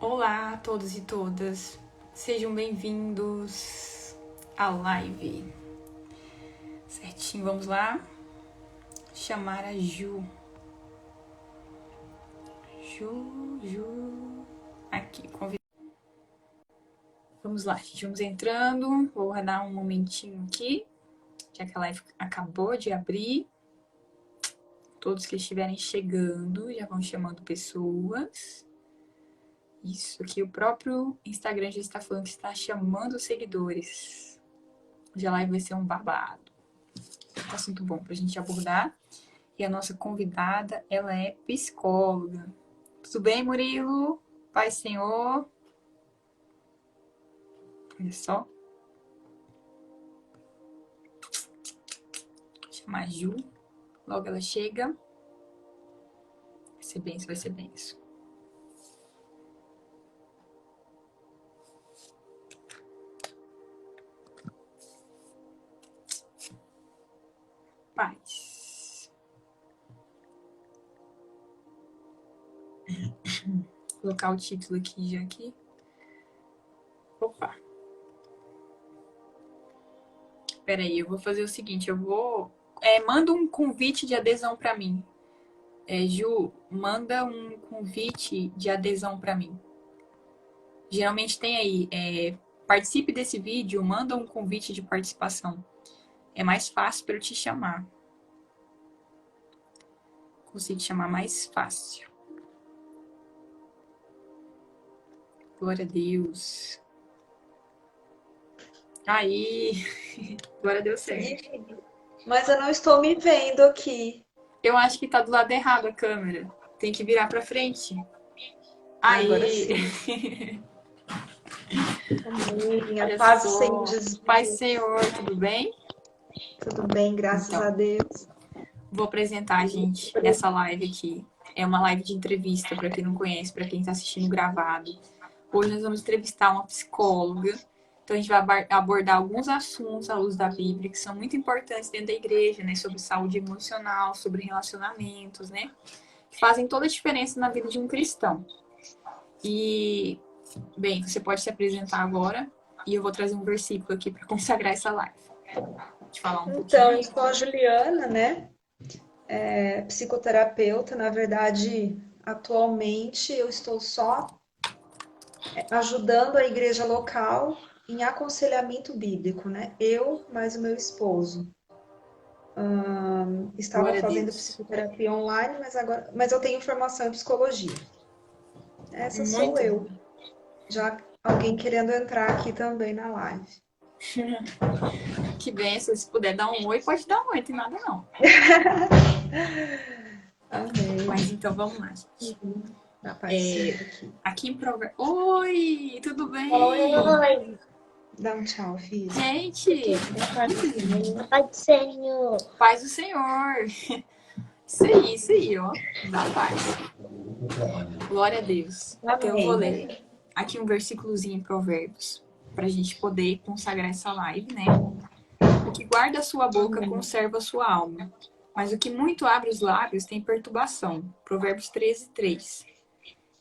Olá a todos e todas, sejam bem-vindos à live. Certinho, vamos lá chamar a Ju. Ju. Aqui, convida. Vamos lá, gente, vamos entrando. Vou dar um momentinho aqui, já que a live acabou de abrir. Todos que estiverem chegando já vão chamando pessoas. Isso aqui, o próprio Instagram já está falando que está chamando seguidores. Hoje a live vai ser um babado. Um assunto bom pra gente abordar. E a nossa convidada, ela é psicóloga. Tudo bem, Murilo? Paz, Senhor. Olha só. Vou chamar a Ju. Logo ela chega. Vai ser benção, vai ser benção. Paz. Vou colocar o título aqui já aqui. Opa. Espera aí, eu vou fazer o seguinte, manda um convite de adesão para mim. Ju, manda um convite de adesão para mim. Geralmente tem aí, participe desse vídeo, manda um convite de participação. É mais fácil para eu te chamar. Consigo te chamar mais fácil. Glória a Deus. Aí, agora deu certo. Mas eu não estou me vendo aqui. Eu acho que tá do lado errado a câmera. Tem que virar para frente. Agora Aí. sim. Amém. A Olha paz do só. Senhor Jesus. Pai Senhor, tudo bem? Tudo bem, graças Então, a Deus. vou apresentar a gente nessa live aqui. É uma live de entrevista, para quem não conhece, para quem está assistindo gravado. Hoje nós vamos entrevistar uma psicóloga. Então a gente vai abordar alguns assuntos à luz da Bíblia que são muito importantes dentro da igreja, né? Sobre saúde emocional, sobre relacionamentos, né? Que fazem toda a diferença na vida de um cristão. E, bem, você pode se apresentar agora e eu vou trazer um versículo aqui para consagrar essa live. Vou te falar um pouquinho. Então, eu sou a Juliana, né? Psicoterapeuta. Na verdade, atualmente eu estou só ajudando a igreja local em aconselhamento bíblico, né? Eu mais o meu esposo. Estava Glória a fazendo Deus. psicoterapia online, mas eu tenho formação em psicologia. Essa sou Muito bom. eu. Já alguém querendo entrar aqui também na live. Que benção. Se puder dar um oi, pode dar um oi, não tem nada não. Amém. Mas então vamos lá, gente. Tá aparecendo aqui. Aqui em Provérbios. Oi, tudo bem? Oi, Dá um tchau, filho. Gente, Pai do Senhor. paz do Senhor. Isso aí, ó. Da paz. Glória a Deus. Então eu vou ler aqui um versículozinho em Provérbios, pra gente poder consagrar essa live, né? O que guarda a sua boca conserva a sua alma, mas o que muito abre os lábios tem perturbação. Provérbios 13:3.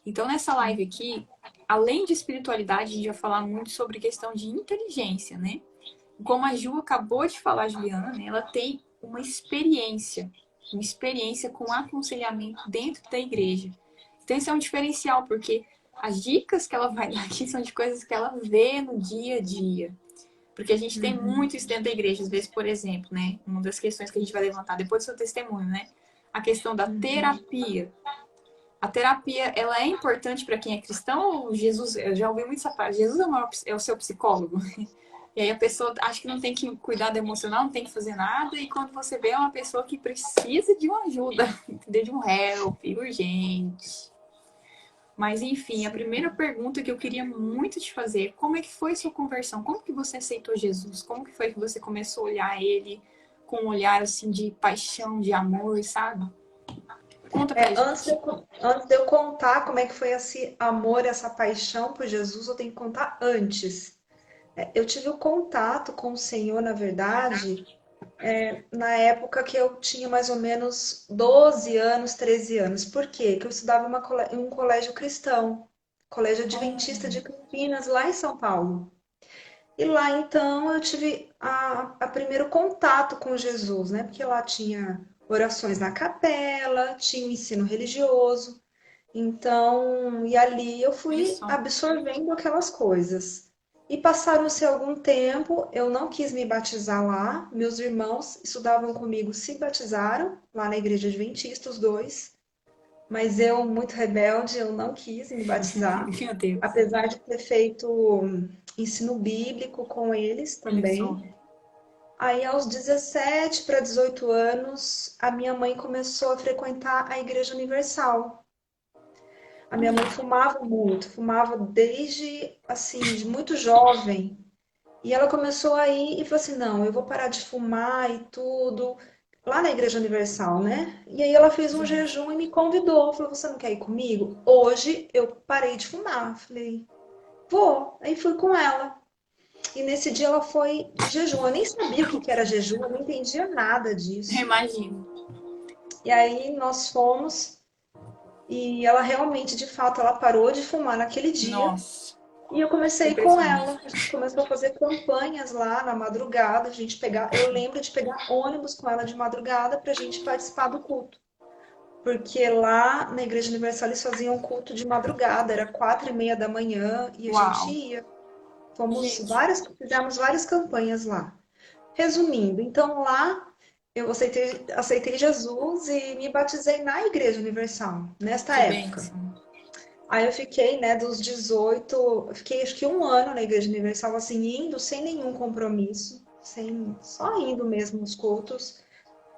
Então nessa live aqui, além de espiritualidade, a gente vai falar muito sobre questão de inteligência, né? Como a Ju acabou de falar, Juliana, né? Ela tem uma experiência com aconselhamento dentro da igreja. Então isso é um diferencial, porque as dicas que ela vai dar aqui são de coisas que ela vê no dia a dia. Porque a gente tem muito isso dentro da igreja, às vezes, por exemplo, né? Uma das questões que a gente vai levantar depois do seu testemunho, né? A questão da terapia. A terapia, ela é importante para quem é cristão ou Jesus? Eu já ouvi muito essa frase. Jesus é o seu psicólogo. E aí a pessoa acha que não tem que cuidar do emocional, não tem que fazer nada. E quando você vê, é uma pessoa que precisa de uma ajuda, entendeu? De um help urgente. Mas, enfim, a primeira pergunta que eu queria muito te fazer é como é que foi sua conversão? Como que você aceitou Jesus? Como que foi que você começou a olhar ele com um olhar, assim, de paixão, de amor, sabe? Conta pra gente. Antes de eu contar como é que foi esse amor, essa paixão por Jesus, eu tenho que contar antes. Eu tive o contato com o Senhor, na verdade, na época que eu tinha mais ou menos 12 anos, 13 anos. Por quê? Porque eu estudava em um colégio cristão. Colégio Adventista de Campinas, lá em São Paulo. E lá, então, eu tive a primeiro contato com Jesus, né? Porque lá tinha orações na capela, tinha o ensino religioso. Então, e ali eu Olha fui só. absorvendo aquelas coisas. E passaram-se algum tempo, eu não quis me batizar lá. Meus irmãos estudavam comigo, se batizaram lá na igreja adventista, os dois. Mas eu, muito rebelde, eu não quis me batizar, Meu Deus. apesar de ter feito ensino bíblico com eles Olha só. também. Aí, aos 17 para 18 anos, a minha mãe começou a frequentar a Igreja Universal. A minha mãe fumava muito, fumava desde, assim, de muito jovem. E ela começou a ir e falou assim: não, eu vou parar de fumar e tudo, lá na Igreja Universal, né? E aí ela fez um jejum e me convidou. Falou: você não quer ir comigo? Hoje eu parei de fumar. Falei: vou. Aí fui com ela. E nesse dia ela foi de jejum. Eu nem sabia o que que era jejum, eu não entendia nada Eu disso. imagino. E aí nós fomos e ela realmente, de fato, ela parou de fumar naquele dia. Nossa, E eu comecei com impressionante. ela. A gente começou a fazer campanhas lá na madrugada. Eu lembro de pegar ônibus com ela de madrugada para a gente participar do culto. Porque lá na Igreja Universal eles faziam um culto de madrugada, era 4:30 da manhã e a gente Uau. ia. Gente, Fizemos várias campanhas lá. Resumindo, então lá eu aceitei Jesus e me batizei na Igreja Universal, nesta que época. bênção. Aí eu fiquei, né, dos 18, eu fiquei acho que um ano na Igreja Universal, assim, indo sem nenhum compromisso, só indo mesmo nos cultos.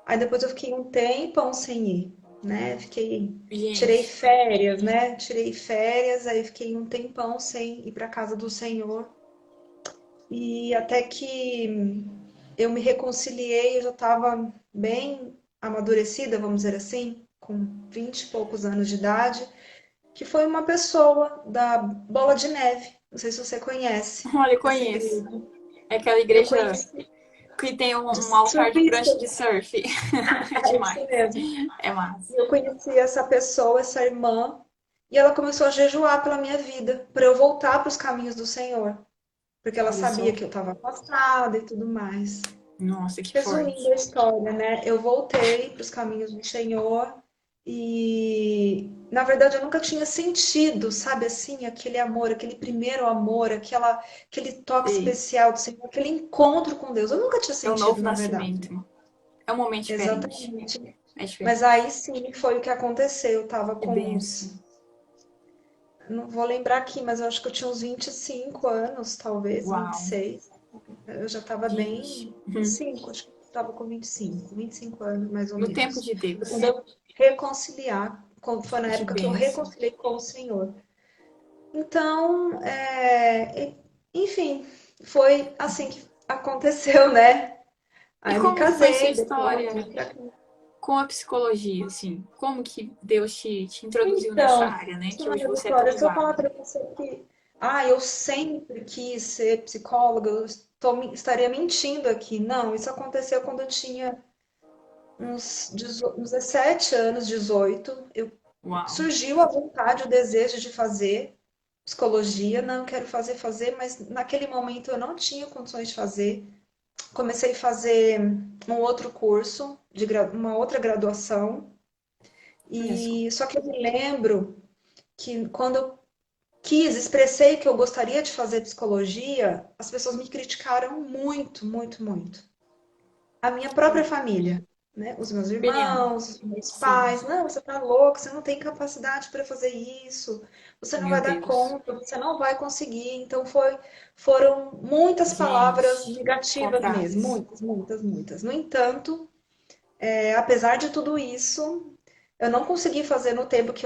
Aí depois eu fiquei um tempão sem ir, né? Tirei Gente, férias, né? Tirei férias, aí fiquei um tempão sem ir para casa do Senhor. E até que eu me reconciliei, eu já estava bem amadurecida, vamos dizer assim, com 20 e poucos anos de idade, que foi uma pessoa da Bola de Neve. Não sei se você conhece olha, eu essa conheço. igreja. É aquela Eu igreja conheci que tem de um altar de prancha de surfistas, surf. É é isso demais. mesmo. É massa. E eu conheci essa pessoa, essa irmã, e ela começou a jejuar pela minha vida, para eu voltar para os caminhos do Senhor, porque ela Olha sabia só. que eu estava afastada e tudo mais. Nossa, que Resumindo forte. a história, né? Eu voltei para os caminhos do Senhor e, na verdade, eu nunca tinha sentido, sabe assim, aquele amor, aquele primeiro amor, aquele toque Sei. especial do Senhor, aquele encontro com Deus. Eu nunca tinha É o sentido, novo na verdade. nascimento. É um momento diferente. Exatamente. É Mas diferente. aí sim foi o que aconteceu. Eu tava Que com bênção. não vou lembrar aqui, mas eu acho que eu tinha uns 25 anos, talvez, Uau. 26. Eu já estava Gente. bem, 25, acho que estava com 25 anos, mais ou No tempo menos. de Foi Deus. quando eu reconciliar, foi na Que época que eu bênção. reconciliei com o Senhor. Então, enfim, foi assim que aconteceu, né? E Aí me como que foi sua casei, depois história vim pra cá. com a psicologia, assim? Como que Deus te introduziu nessa Então, área, né? Que hoje senhora você é Vitória, tão se eu falar usada. para você que eu sempre quis ser psicóloga, estaria mentindo aqui. Não, isso aconteceu quando eu tinha uns 17 anos, 18. Uau. Surgiu a vontade, o desejo de fazer psicologia. Não quero fazer, mas naquele momento eu não tinha condições de fazer. Comecei a fazer um outro curso, uma outra graduação. Olha só. E só que eu me lembro que quando eu expressei que eu gostaria de fazer psicologia, as pessoas me criticaram muito, muito, muito. A minha própria família, né? Os meus Opinião. irmãos, os meus Sim. pais, não, você tá louco, você não tem capacidade para fazer isso, você não Meu vai dar Deus. conta, você não vai conseguir. Então foram muitas palavras Gente. negativas mesmo, Contrários. muitas, muitas, muitas. No entanto, apesar de tudo isso, eu não consegui fazer no tempo que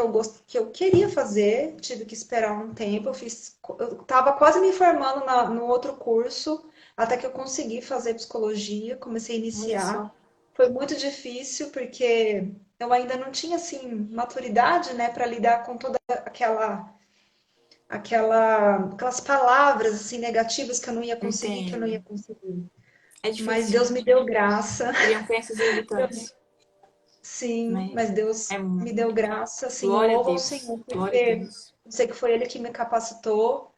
eu queria fazer, tive que esperar um tempo. Eu estava quase me formando no outro curso, até que eu consegui fazer psicologia, comecei a Olha só. iniciar. Foi muito difícil porque eu ainda não tinha assim maturidade, né, para lidar com toda aquelas palavras assim negativas que eu não ia conseguir, que eu não ia Entendo. conseguir. É Mas difícil. Deus me deu graça. Criam crenças limitantes, Sim, né? mas Deus É me deu graça, assim, eu glória a louvo ao Deus. Senhor, Glória a porque Deus. Eu sei que foi Ele que me capacitou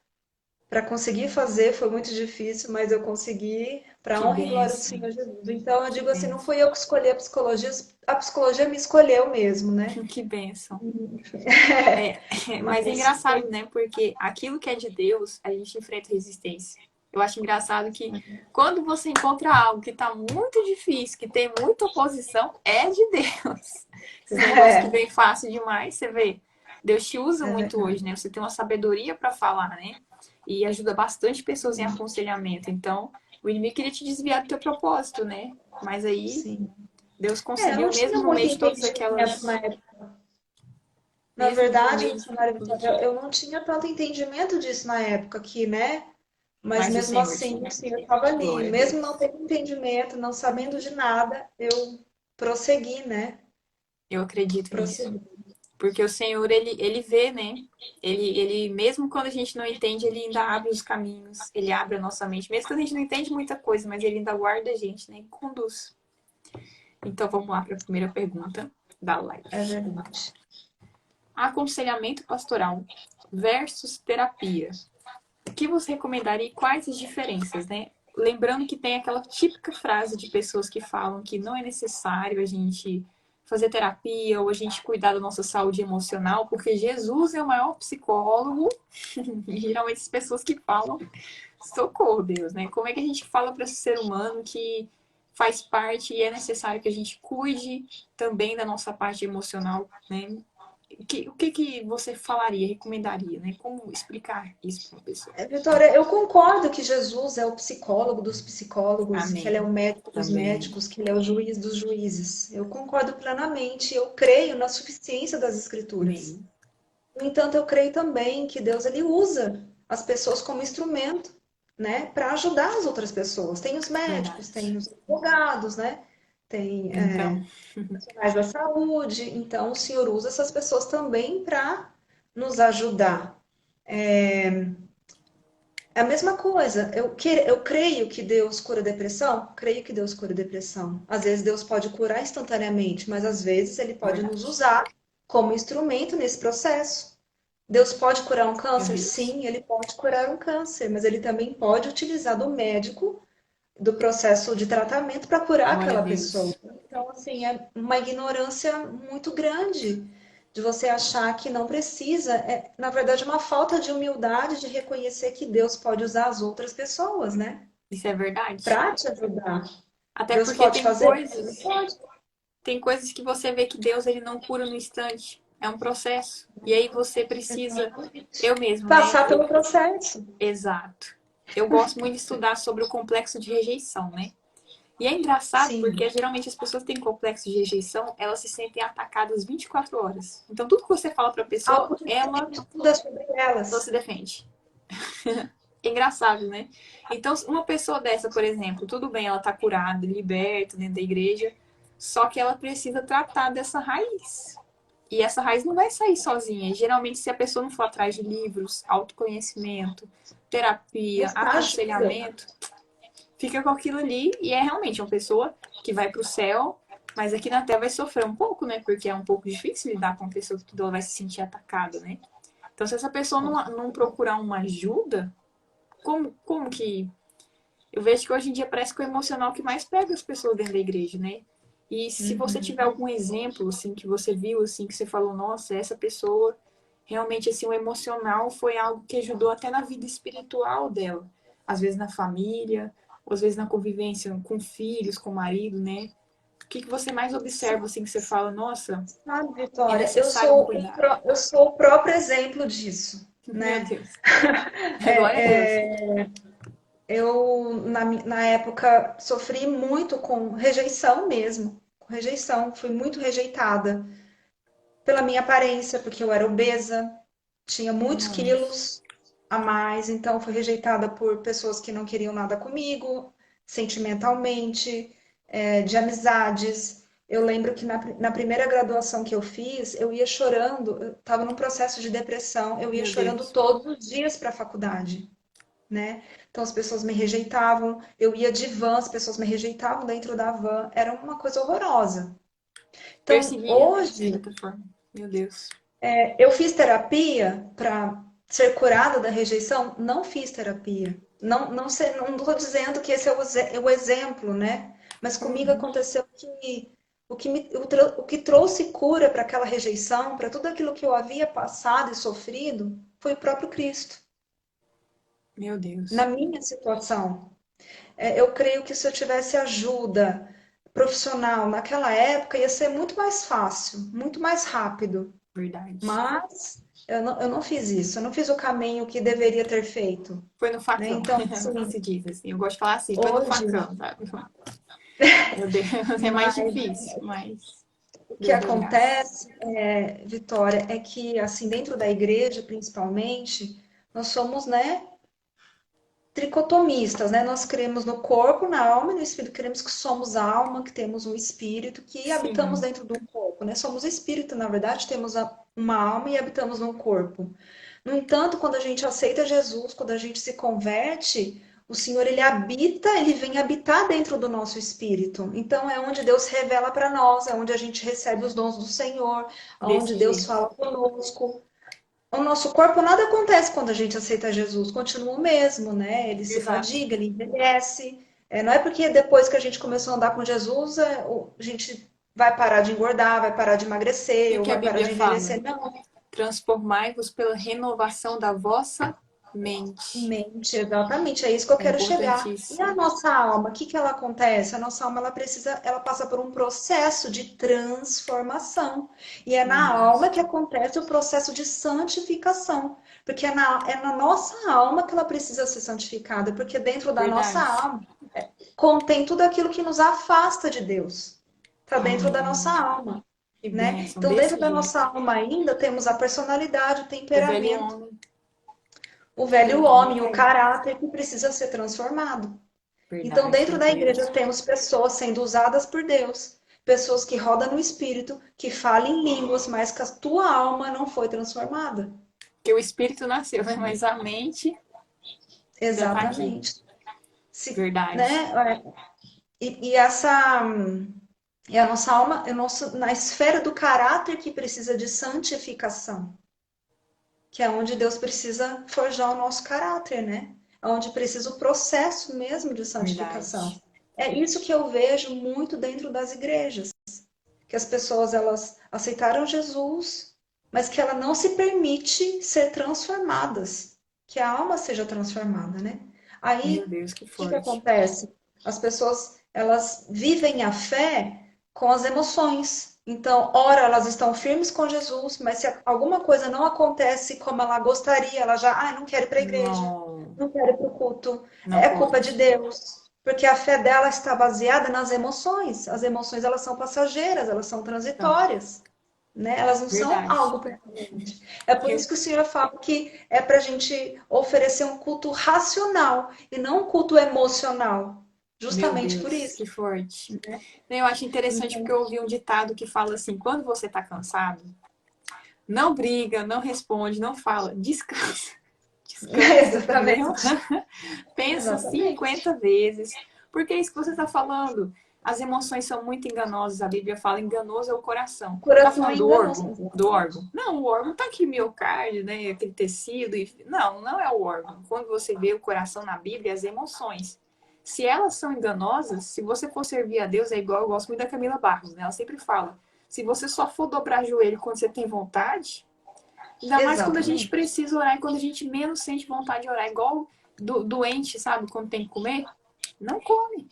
para conseguir fazer, foi muito difícil, mas eu consegui, para a Que honra e glória do benção, Senhor Jesus. Então, eu que digo assim, não benção, fui eu que escolhi a psicologia me escolheu mesmo, né? que benção. É, É, mas é mas engraçado, né? Porque aquilo que é de Deus, a gente enfrenta resistência. Eu acho engraçado que quando você encontra algo que tá muito difícil, que tem muita oposição, é de Deus. Esses negócios que é, vem fácil demais, você vê. Deus te usa é muito verdade. hoje, né? Você tem uma sabedoria para falar, né? E ajuda bastante pessoas em aconselhamento. Então, o inimigo queria te desviar do teu propósito, né? Mas aí Sim. Deus Eu não conseguiu, mesmo tinha no muito meio de todas entendimento na aquelas. época. Na Mesmo no verdade, meio de missionária tudo Vitória, que. eu não tinha tanto entendimento disso na época aqui, né? Mas Mas o mesmo Senhor assim, tinha. o Senhor estava ali. Glória a Mesmo não Deus. tendo entendimento, não sabendo de nada, eu prossegui, né? Eu acredito nisso. Prossegui. Porque o Senhor, ele vê, né? Ele, mesmo quando a gente não entende, ele ainda abre os caminhos, ele abre a nossa mente. Mesmo quando a gente não entende muita coisa, mas ele ainda guarda a gente, né? E conduz. Então vamos lá para a primeira pergunta da live. É verdade. Aconselhamento pastoral versus terapia. O que você recomendaria e quais as diferenças, né? Lembrando que tem aquela típica frase de pessoas que falam que não é necessário a gente fazer terapia ou a gente cuidar da nossa saúde emocional, porque Jesus é o maior psicólogo. E geralmente as pessoas que falam, socorro, Deus, né? Como é que a gente fala para esse ser humano que faz parte e é necessário que a gente cuide também da nossa parte emocional, né? O que você falaria, recomendaria, né? Como explicar isso para uma pessoa? Vitória, eu concordo que Jesus é o psicólogo dos psicólogos, que ele é o Amém. médico dos Também. médicos, que ele é o juiz dos juízes. Eu concordo plenamente. Eu creio na suficiência das Escrituras. Amém. No entanto, eu creio também que Deus ele usa as pessoas como instrumento, né, para ajudar as outras pessoas. Tem os médicos, Verdade. tem os advogados, né? Tem Então, profissionais da saúde. Então, o Senhor usa essas pessoas também para nos ajudar. É a mesma coisa. Eu creio que Deus cura depressão? Creio que Deus cura depressão. Às vezes Deus pode curar instantaneamente, mas às vezes Ele pode nos verdade. usar como instrumento nesse processo. Deus pode curar um Meu câncer? Deus. Sim, Ele pode curar um câncer, mas Ele também pode utilizar do médico, do processo de tratamento para curar Glória a aquela pessoa. Deus. Então, assim, é uma ignorância muito grande de você achar que não precisa. É, na verdade, uma falta de humildade de reconhecer que Deus pode usar as outras pessoas, né? Isso é verdade. Para te ajudar. Até Deus porque pode tem fazer? Ele coisas, pode. tem coisas que você vê que Deus ele não cura no instante. É um processo. E aí você precisa, Exatamente. eu mesmo, né? Passar pelo processo. Exato. Eu gosto muito de estudar sobre o complexo de rejeição, né? E é engraçado Sim. porque geralmente as pessoas que têm complexo de rejeição, elas se sentem atacadas 24 horas. Então tudo que você fala pra pessoa, ela Tudo é sobre só se elas. defende. É engraçado, né? Então, uma pessoa dessa, por exemplo, tudo bem, ela tá curada, liberta dentro da igreja, só que ela precisa tratar dessa raiz. E essa raiz não vai sair sozinha. Geralmente, se a pessoa não for atrás de livros, autoconhecimento, terapia, Buscar ajuda. aconselhamento, fica com aquilo ali e é realmente uma pessoa que vai pro céu, mas aqui na Terra vai sofrer um pouco, né? Porque é um pouco difícil lidar com uma pessoa que ela vai se sentir atacada, né? Então, se essa pessoa não procurar uma ajuda, como que. Eu vejo que hoje em dia parece que é o emocional que mais pega as pessoas dentro da igreja, né? E se você tiver Uhum. algum exemplo, assim, que você viu, assim, que você falou, nossa, essa pessoa, realmente, assim, o emocional foi algo que ajudou até na vida espiritual dela. Às vezes na família, ou às vezes na convivência com filhos, com o marido, né? O que você mais observa, assim, que você fala, nossa, Sabe, é Vitória, necessário um cuidado? eu sou o próprio exemplo disso, Meu né? Deus. Glória a Deus. Eu, na época, sofri muito com rejeição mesmo, com rejeição. Fui muito rejeitada pela minha aparência, porque eu era obesa, tinha muitos Nossa. quilos a mais, então fui rejeitada por pessoas que não queriam nada comigo, sentimentalmente, de amizades. Eu lembro que na primeira graduação que eu fiz, eu ia chorando, eu estava num processo de depressão, eu ia Meu chorando Deus. todos os dias para a faculdade, né? Então as pessoas me rejeitavam, eu ia de van, as pessoas me rejeitavam dentro da van, era uma coisa horrorosa. Então Perseguia, né? De hoje certa forma. Meu Deus. Eu fiz terapia para ser curada da rejeição? Não fiz terapia. Não, não sei, não estou dizendo que esse é o exemplo, né? Mas comigo Uhum. aconteceu que o que trouxe cura para aquela rejeição, para tudo aquilo que eu havia passado e sofrido, foi o próprio Cristo. Meu Na Deus. minha situação, eu creio que se eu tivesse ajuda profissional naquela época, ia ser muito mais fácil, muito mais rápido. Verdade. Mas eu não fiz isso, eu não fiz o caminho que deveria ter feito, Foi no né? facão, Então, assim, se diz assim. Eu gosto de falar assim, foi no hoje, facão, sabe? Meu Deus, é mais mas difícil, mas o que Deus deu graça. acontece, Vitória, é que, assim, dentro da igreja, principalmente, nós somos, né, tricotomistas, né? Nós cremos no corpo, na alma e no espírito. Cremos que somos alma, que temos um espírito, que habitamos Sim, dentro de um corpo, né? Somos espírito, na verdade, temos uma alma e habitamos num corpo. No entanto, quando a gente aceita Jesus, quando a gente se converte, o Senhor, ele habita, ele vem habitar dentro do nosso espírito. Então, é onde Deus revela para nós, é onde a gente recebe os dons do Senhor, é onde desse Deus jeito. fala conosco. O nosso corpo, nada acontece quando a gente aceita Jesus, continua o mesmo, né? Ele se Exato. fadiga, ele envelhece. Não é porque depois que a gente começou a andar com Jesus, a gente vai parar de engordar, vai parar de O emagrecer, que ou que a vai parar Bíblia de fala? envelhecer. Não, Transformai-vos pela renovação da vossa mente. mente, exatamente, é isso que eu É quero chegar. E a importantíssimo. nossa alma, o que que ela acontece? A nossa alma, ela passa por um processo de transformação. E é na alma Verdade. que acontece o processo de santificação. Porque é na nossa alma que ela precisa ser santificada, porque dentro da nossa Verdade. alma contém tudo aquilo que nos afasta de Deus. Está dentro da nossa Hum, alma, que né? bênção. Então, dentro Desse da nossa jeito. alma ainda temos a personalidade, o O velho temperamento, homem o que velho ainda homem, tá o aí. caráter que precisa ser transformado. Então, Verdade, dentro da muito igreja, mesmo. temos pessoas sendo usadas por Deus, pessoas que rodam no espírito, que falam em línguas, mas que a tua alma não foi transformada. Porque o espírito nasceu, né? Mas a mente ainda tá aqui. Exatamente. Verdade. Né? E a nossa alma, na esfera do caráter que precisa de santificação, que é onde Deus precisa forjar o nosso caráter, né? É onde precisa o processo mesmo de santificação. Verdade. É isso que eu vejo muito dentro das igrejas, que as pessoas elas aceitaram Jesus, mas que ela não se permite ser transformadas, que a alma seja transformada, né? Meu Aí, Deus, que o que que forte. acontece? As pessoas, elas vivem a fé com as emoções. Então, ora, elas estão firmes com Jesus, mas se alguma coisa não acontece como ela gostaria, ela já, não quero ir para a igreja, Não, não quero ir para o culto, não é culpa de pode. Deus. Porque a fé dela está baseada nas emoções. As emoções, elas são passageiras, elas são Então, transitórias, né? Elas não são verdade. algo permanente. É por isso que o Senhor fala que é para a gente oferecer um culto racional e não um culto emocional. Meu Justamente por Deus, isso, que forte. né? Eu acho interessante porque Então, eu ouvi um ditado que fala assim: quando você tá cansado, não briga, não responde, não fala, descansa. Descansa, entendeu? exatamente. Pensa Exatamente. 50 vezes. Porque é isso que você está falando. As emoções são muito enganosas. A Bíblia fala enganoso é o coração. O Tá coração é falando do enganoso. órgão? Do órgão. Não, o órgão tá aqui, miocárdio, né? Aquele tecido. Não, não é o órgão. Quando você vê o coração na Bíblia, as emoções. Se elas são enganosas, se você for servir a Deus, é igual, eu gosto muito da Camila Barros, né? Ela sempre fala: se você só for dobrar joelho quando você tem vontade, ainda mais quando a gente Exatamente. precisa orar e quando a gente menos sente vontade de orar, igual doente, sabe? Quando tem que comer, não come.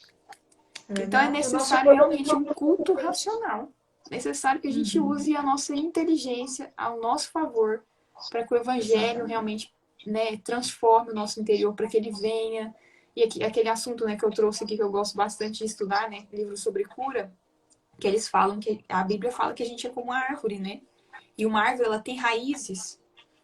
Então é Não, o nosso necessário corpo realmente um culto racional. Necessário que a gente uhum, use a nossa inteligência ao nosso favor para que o evangelho exatamente. realmente, né, transforme o nosso interior, para que ele venha. E aquele assunto, né, que eu trouxe aqui que eu gosto bastante de estudar, né, livro sobre cura, que eles falam que a Bíblia fala que a gente é como uma árvore, né? E uma árvore ela tem raízes.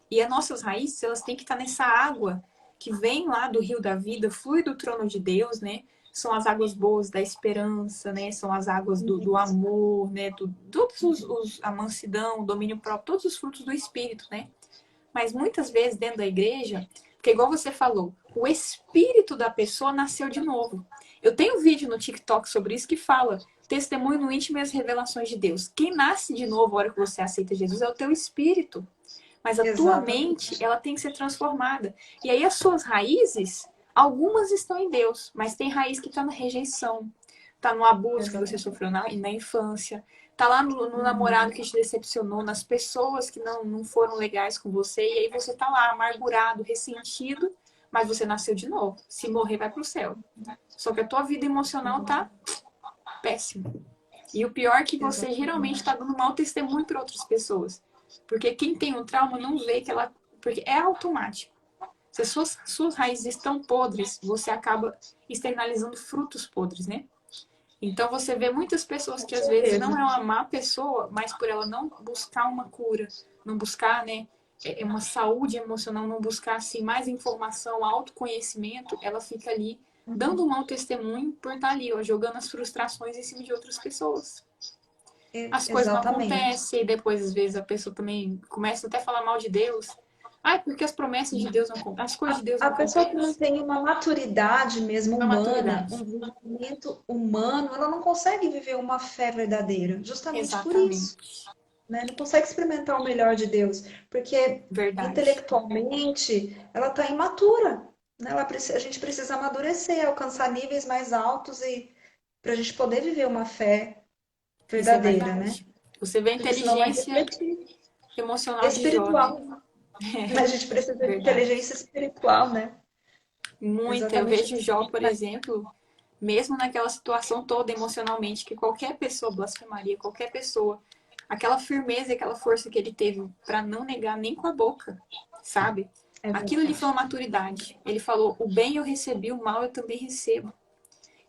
E as nossas raízes, elas têm que estar nessa água que vem lá do rio da vida, flui do trono de Deus, né? São as águas boas da esperança, né? São as águas do amor, né? Todos a mansidão, o domínio próprio, todos os frutos do Espírito, né? Mas muitas vezes dentro da igreja, porque igual você falou, o espírito da pessoa nasceu de novo. Eu tenho um vídeo no TikTok sobre isso que fala testemunho no íntimo e as revelações de Deus. Quem nasce de novo, a hora que você aceita Jesus, é o teu espírito. Mas a tua mente, Exatamente. ela tem que ser transformada. E aí as suas raízes, algumas estão em Deus, mas tem raiz que está na rejeição, está no abuso que você Exatamente. sofreu na infância, tá lá no namorado que te decepcionou, nas pessoas que não foram legais com você, e aí você tá lá amargurado, ressentido, mas você nasceu de novo. Se morrer, vai pro céu. Só que a tua vida emocional tá péssima. E o pior é que você geralmente está Exatamente. dando mau testemunho para outras pessoas. Porque quem tem um trauma não vê que ela. Porque é automático. Se as suas raízes estão podres, você acaba externalizando frutos podres, né? Então você vê muitas pessoas Com que às vezes não certeza. é uma má pessoa, mas por ela não buscar uma cura, não buscar, né, uma saúde emocional, não buscar assim mais informação, autoconhecimento, ela fica ali dando um mau testemunho por estar ali, ó, jogando as frustrações em cima de outras pessoas. As coisas não Exatamente. acontecem, e depois, às vezes, a pessoa também começa até a falar mal de Deus. Ah, porque as promessas de Deus não acontecem, as coisas de Deus não A pessoa que não acontecem. tem uma maturidade mesmo A humana, maturidade. um desenvolvimento humano, ela não consegue viver uma fé verdadeira, justamente por isso, Exatamente. né? Não consegue experimentar o melhor de Deus, porque Verdade. intelectualmente ela está imatura, né? A gente precisa amadurecer, alcançar níveis mais altos e para a gente poder viver uma fé Isso é verdadeira, né? verdade. Você vê a Porque senão vai inteligência refletir. emocional de Jó, né? Espiritual, né? A gente precisa de Verdade. inteligência espiritual, né? Muita. Eu Exatamente. vejo Jó, por exemplo, mesmo naquela situação toda emocionalmente, que qualquer pessoa blasfemaria, qualquer pessoa, aquela firmeza e aquela força que ele teve para não negar nem com a boca, sabe? É Aquilo lhe foi verdade. uma maturidade. Ele falou: o bem eu recebi, o mal eu também recebo.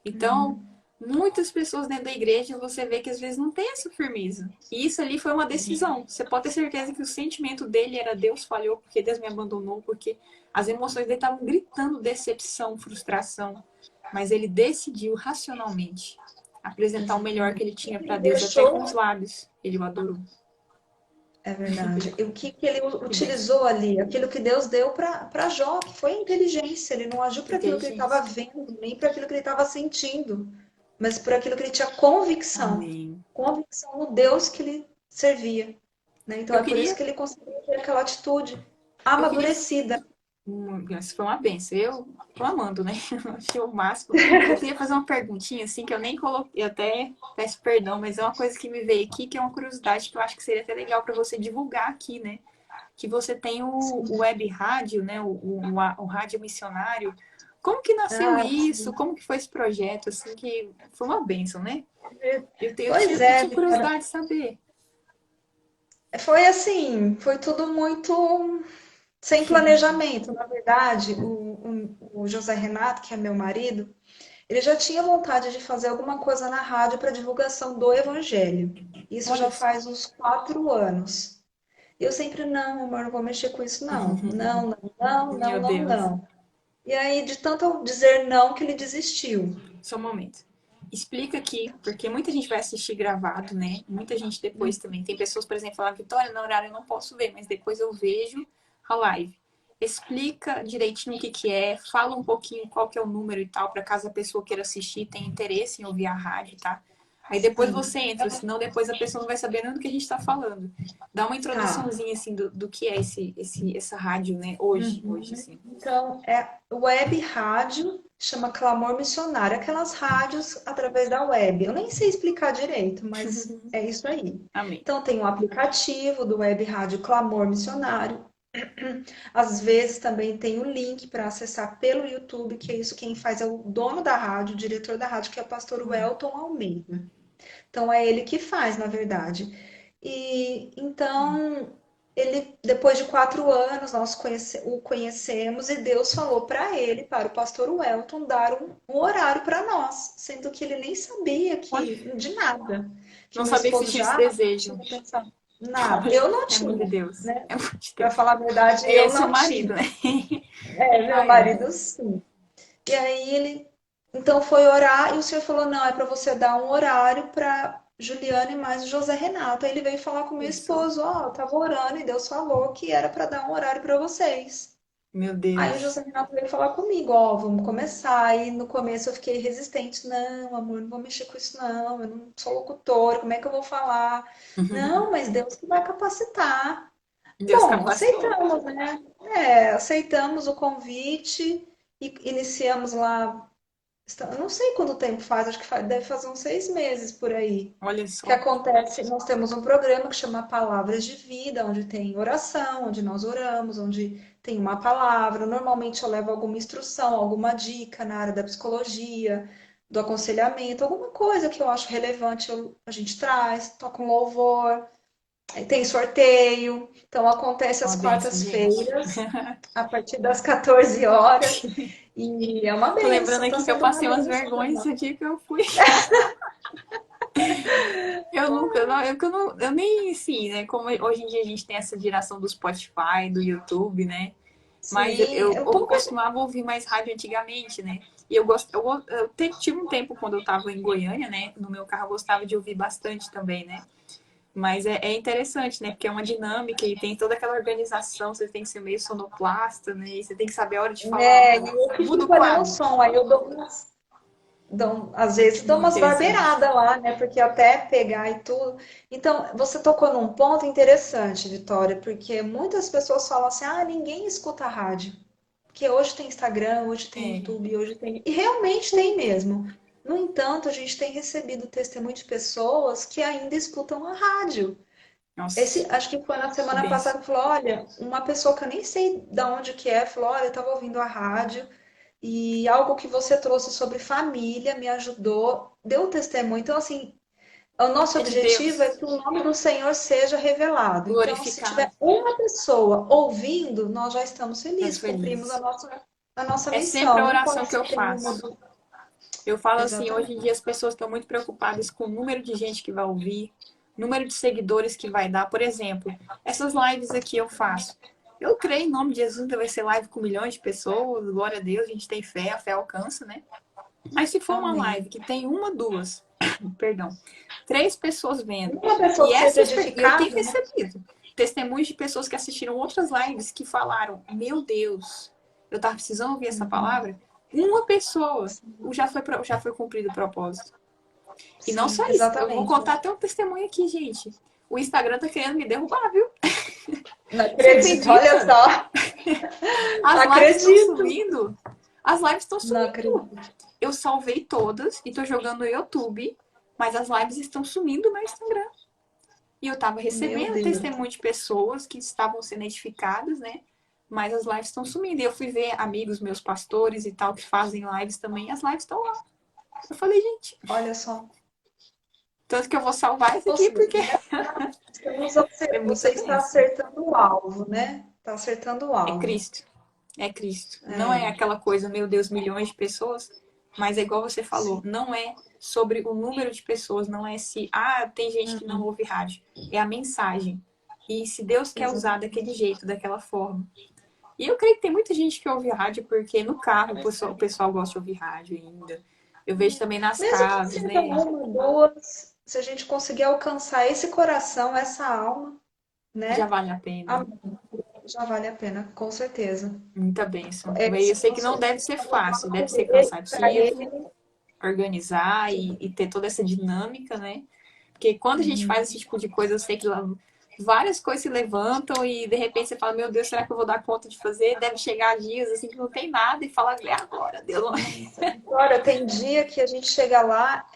Então, Uhum. muitas pessoas dentro da igreja você vê que às vezes não tem essa firmeza. E isso ali foi uma decisão. Você pode ter certeza que o sentimento dele era Deus falhou, porque Deus me abandonou, porque as emoções dele estavam gritando decepção, frustração. Mas ele decidiu racionalmente apresentar o melhor que Exatamente. ele tinha para Ele Deus, até com deixou, os lábios. Ele o adorou. é verdade. E o que ele Que bem. utilizou ali, aquilo que Deus deu para Jó, que foi inteligência. Ele não agiu para aquilo que ele estava Inteligência. vendo, nem para aquilo que ele estava sentindo, mas por aquilo que ele tinha convicção. Amém. Convicção no Deus que ele servia, né? Então Eu é por isso queria, que ele conseguiu ter aquela atitude eu queria amadurecida. Isso foi uma benção. Eu tô amando, né? Achei o máximo. Eu queria fazer uma perguntinha, assim, que eu nem coloquei, eu até peço perdão, mas é uma coisa que me veio aqui, que é uma curiosidade que eu acho que seria até legal para você divulgar aqui, né? Que você tem o web rádio, né? O rádio missionário. Como que nasceu Ah, isso? Como que foi esse projeto? Assim, que foi uma benção, né? pois Eu é, tinha curiosidade de saber. foi assim, foi tudo muito sem planejamento. Na verdade, o José Renato, que é meu marido, ele já tinha vontade de fazer alguma coisa na rádio para divulgação do Evangelho. Isso Olha já só. faz uns 4 anos. E eu sempre, não, amor, não vou mexer com isso, não. Não, não, não, não, Meu não, Deus. não. E aí, de tanto eu dizer não, que ele desistiu. Só um momento. Explica aqui, porque muita gente vai assistir gravado, né? Muita gente depois também. Tem pessoas, por exemplo, falam, Vitória, no horário eu não posso ver, mas depois eu vejo a live. Explica direitinho o que que é, fala um pouquinho qual que é o número e tal, para caso a pessoa queira assistir, tenha interesse em ouvir a rádio, tá? Aí depois Sim, você entra, senão depois a pessoa não vai saber nem do que a gente está falando. Dá uma tá. introduçãozinha, assim, do que é essa rádio, né? Hoje, Uhum. assim. Então, é web rádio, chama Clamor Missionário, aquelas rádios através da web. Eu nem sei explicar direito, mas é isso aí. Amém. Então, tem o aplicativo do web rádio Clamor Missionário. Às vezes também tem o link para acessar pelo YouTube, que é isso quem faz é o dono da rádio, o diretor da rádio, que é o pastor Welton Almeida. Então é ele que faz, na verdade. E então ele, depois de 4 anos, nós o conhecemos e Deus falou para ele, para o pastor Welton, dar um horário para nós, sendo que ele nem sabia Olha, que de nada, que não meu sabia que esposo existia esse já desejo. tinha pensado nada. Olha, Eu não é muito de tinha, Deus. né? É muito de Para Deus. falar a verdade, É eu seu não marido, tinha. né? É, meu Ai, ai. marido sim. E aí ele então foi orar e o senhor falou: não, é para você dar um horário para Juliana e mais o José Renato. Aí ele veio falar com meu Isso. esposo: ó, eu tava orando e Deus falou que era para dar um horário para vocês. Meu Aí o Deus. José Renato veio falar comigo, ó, vamos começar. E no começo eu fiquei resistente. Não, amor, não vou mexer com isso, não. Eu não sou locutora, como é que eu vou falar? Não, mas Deus que vai capacitar. Deus Bom, capacitou. aceitamos, né? É, aceitamos o convite e iniciamos lá. Eu não sei quanto tempo faz, acho que deve fazer uns 6 meses por aí. Olha O que só. acontece? Nós temos um programa que chama Palavras de Vida, onde tem oração, onde nós oramos, onde tem uma palavra. Normalmente eu levo alguma instrução, alguma dica na área da psicologia, do aconselhamento, alguma coisa que eu acho relevante, a gente traz, toca um louvor. Aí tem sorteio, então acontece às Uma benção, gente. quartas-feiras, a partir das 14 horas, e é uma Tô lembrando benção, está aqui que eu sendo uma passei umas benção vergonhas demais. esse dia que eu fui. Eu nunca, não, eu nem, sim, né? Como hoje em dia a gente tem essa geração do Spotify, do YouTube, né? Mas Sim, eu costumava ouvir mais rádio antigamente, né? E tive um tempo quando eu estava em Goiânia, né? No meu carro eu gostava de ouvir bastante também, né? Mas é interessante, né? Porque é uma dinâmica e tem toda aquela organização, você tem que ser meio sonoplasta, né? E você tem que saber a hora de falar, é, ó, e eu fico muda o escolhendo o quadro. som, aí eu às vezes dou umas Interessante. barbeiradas lá, né? Porque até pegar e tudo. Então, você tocou num ponto interessante, Vitória, porque muitas pessoas falam assim: ah, ninguém escuta rádio. Porque hoje tem Instagram, hoje tem É, YouTube, hoje tem. E realmente tem mesmo. No entanto, a gente tem recebido testemunho de pessoas que ainda escutam a rádio. nossa, Acho que foi na que semana benção. passada que falou: olha, uma pessoa que eu nem sei de onde que é, falou: olha, eu estava ouvindo a rádio. E algo que você trouxe sobre família me ajudou, deu testemunho. Então, assim, o nosso É de objetivo é Deus, que o nome do Senhor seja revelado. Então, se glorificado. tiver uma pessoa ouvindo, nós já estamos Estamos felizes, cumprimos felizes. a nossa É sempre missão. a Não oração importa que se eu tem uma ou faço. duas. Eu falo assim, hoje em Exatamente. dia as pessoas estão muito preocupadas com o número de gente que vai ouvir, número de seguidores que vai dar. Por exemplo, essas lives aqui eu faço. Eu creio em nome de Jesus que vai ser live com milhões de pessoas, glória a Deus, a gente tem fé, a fé alcança, né? Mas se for uma Amém. live que tem uma, duas, perdão, três pessoas vendo, Uma pessoa e que seja eu tenho edificada, né? recebido testemunhos de pessoas que assistiram outras lives que falaram: Meu Deus, eu tava precisando ouvir essa palavra. Uma pessoa já foi cumprido o propósito. E não Sim, só isso, eu vou exatamente. contar até um testemunho aqui, gente. O Instagram tá querendo me derrubar, viu? Não Você acredito, olha acredita? só. As lives estão Acredito. sumindo. As lives estão Não sumindo. acredito. Eu salvei todas e tô jogando no YouTube, mas as lives estão sumindo no meu Instagram. E eu tava Meu recebendo Deus. testemunho de pessoas que estavam sendo edificadas, né? Mas as lives estão sumindo. E eu fui ver amigos meus pastores e tal que fazem lives também, e as lives estão lá. Eu falei, gente, Olha só. tanto que eu vou salvar esse Ou aqui seja, porque é você muita está bênção. acertando o alvo, né? Está acertando o É alvo. Cristo. É Cristo. Não é É, aquela coisa, meu Deus, milhões de pessoas, mas é igual você falou, sim. não é sobre o número de pessoas, não é se, tem gente que não ouve rádio. É a mensagem. E se Deus quer usar daquele Exatamente. jeito, daquela forma. E eu creio que tem muita gente que ouve rádio porque no carro o pessoal gosta de ouvir rádio ainda. Eu vejo também nas Mesmo que casas, seja né? uma, duas, se a gente conseguir alcançar esse coração, essa alma, Já né? vale a pena. Amém. Já vale a pena, com certeza. Muita bênção. É, E eu se sei que você não deve ser fácil, deve ser para cansativo, ele, organizar e ter toda essa dinâmica, né? Porque quando a gente faz esse tipo de coisa, eu sei que lá várias coisas se levantam e de repente você fala, meu Deus, será que eu vou dar conta de fazer? Deve chegar dias assim que não tem nada e fala, é agora, Deus. nossa, agora tem dia que a gente chega lá,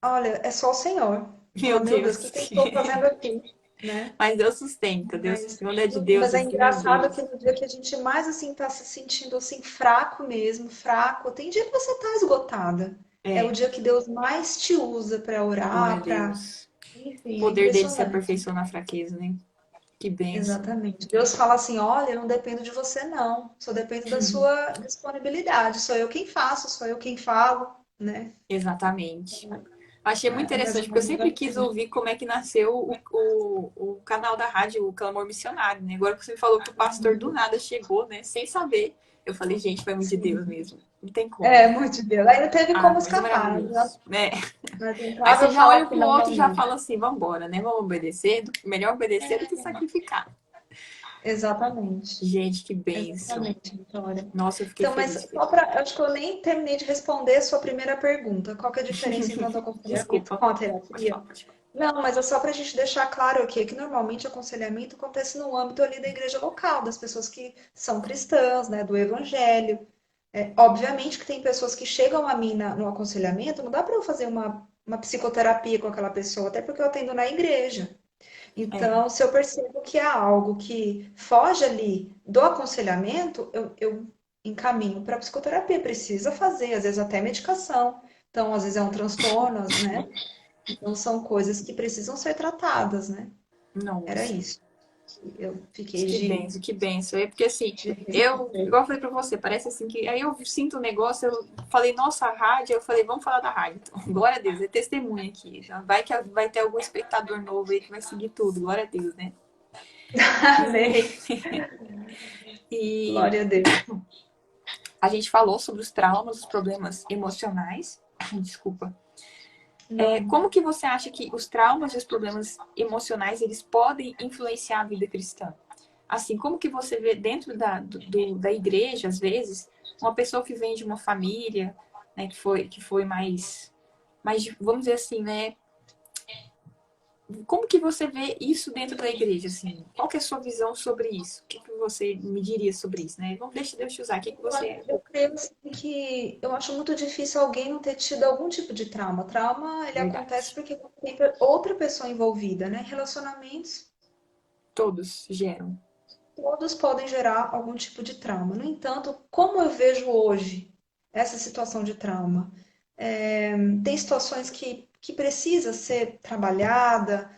olha, é só o Senhor. Meu Fala, meu Deus, o que Deus. que eu estou fazendo aqui, né? Mas Deus sustenta, Deus, Mas, quando é de Deus mas é assim, meu engraçado que Deus. no dia que a gente mais assim tá se sentindo assim fraco mesmo, fraco, tem dia que você tá esgotada. É o É, dia que Deus mais te usa para glória a orar, para, Deus. O enfim, é poder dele se impressionante. aperfeiçoa na fraqueza, né? Que benção. Exatamente. Deus fala assim: olha, eu não dependo de você, não. Só dependo da sua disponibilidade. Sou eu quem faço, sou eu quem falo, né? Exatamente. Achei muito É mais interessante, ou porque eu menos sempre quis assim. ouvir como é que nasceu o canal da rádio, o Clamor Missionário, né? Agora que você me falou que o pastor do nada chegou, né? Sem saber. Eu falei, gente, foi muito de Deus Sim. mesmo. Não tem como. É, muito de Deus. Aí não teve como Mas é escapar. maravilhoso, né? Não é Aí tentável você já falar olha que pro não, outro e não já dá. fala assim, vambora, né? Vamos obedecer. Melhor obedecer do que sacrificar. Exatamente. Gente, que bênção. Exatamente, Vitória. Nossa, eu fiquei Então, mas feliz. só para. Acho que eu nem terminei de responder a sua primeira pergunta. Qual que é a diferença então do aconselhamento Desculpa. com a Pode terapia? falar, pode falar. Não, mas é só para a gente deixar claro aqui que normalmente o aconselhamento acontece no âmbito ali da igreja local, das pessoas que são cristãs, né, do evangelho. Obviamente que tem pessoas que chegam a mim no aconselhamento, não dá para eu fazer uma psicoterapia com aquela pessoa, até porque eu atendo na igreja. É, Então, se eu percebo que há algo que foge ali do aconselhamento, eu encaminho para a psicoterapia. Precisa fazer, às vezes até medicação. Então, às vezes é um transtorno, né? Então, são coisas que precisam ser tratadas, né? Era nossa. isso. Eu fiquei Que de. benção, que benção. É porque assim, igual eu falei pra você, parece assim que aí eu sinto um negócio, eu falei, nossa, a rádio, eu falei, vamos falar da rádio. Então, glória a Deus, é testemunha aqui. Já vai que vai ter algum espectador novo aí que vai seguir tudo, glória a Deus, né? Amém. E Glória a Deus. a gente falou sobre os traumas, os problemas emocionais. Desculpa. Não. Como que você acha que os traumas e os problemas emocionais eles podem influenciar a vida cristã? Assim, como que você vê dentro da igreja, às vezes, uma pessoa que vem de uma família, né, que foi mais, vamos dizer assim, né? Como que você vê isso dentro da igreja, assim? Qual que é a sua visão sobre isso? O que que você me diria sobre isso, né? Vamos deixa Deus te usar. O que que você... Eu creio assim, que eu acho muito difícil alguém não ter tido algum tipo de trauma. Trauma, ele acontece Verdade. porque tem outra pessoa envolvida, né? Relacionamentos, Todos geram. todos podem gerar algum tipo de trauma. No entanto, como eu vejo hoje essa situação de trauma? Tem situações que precisa ser trabalhada,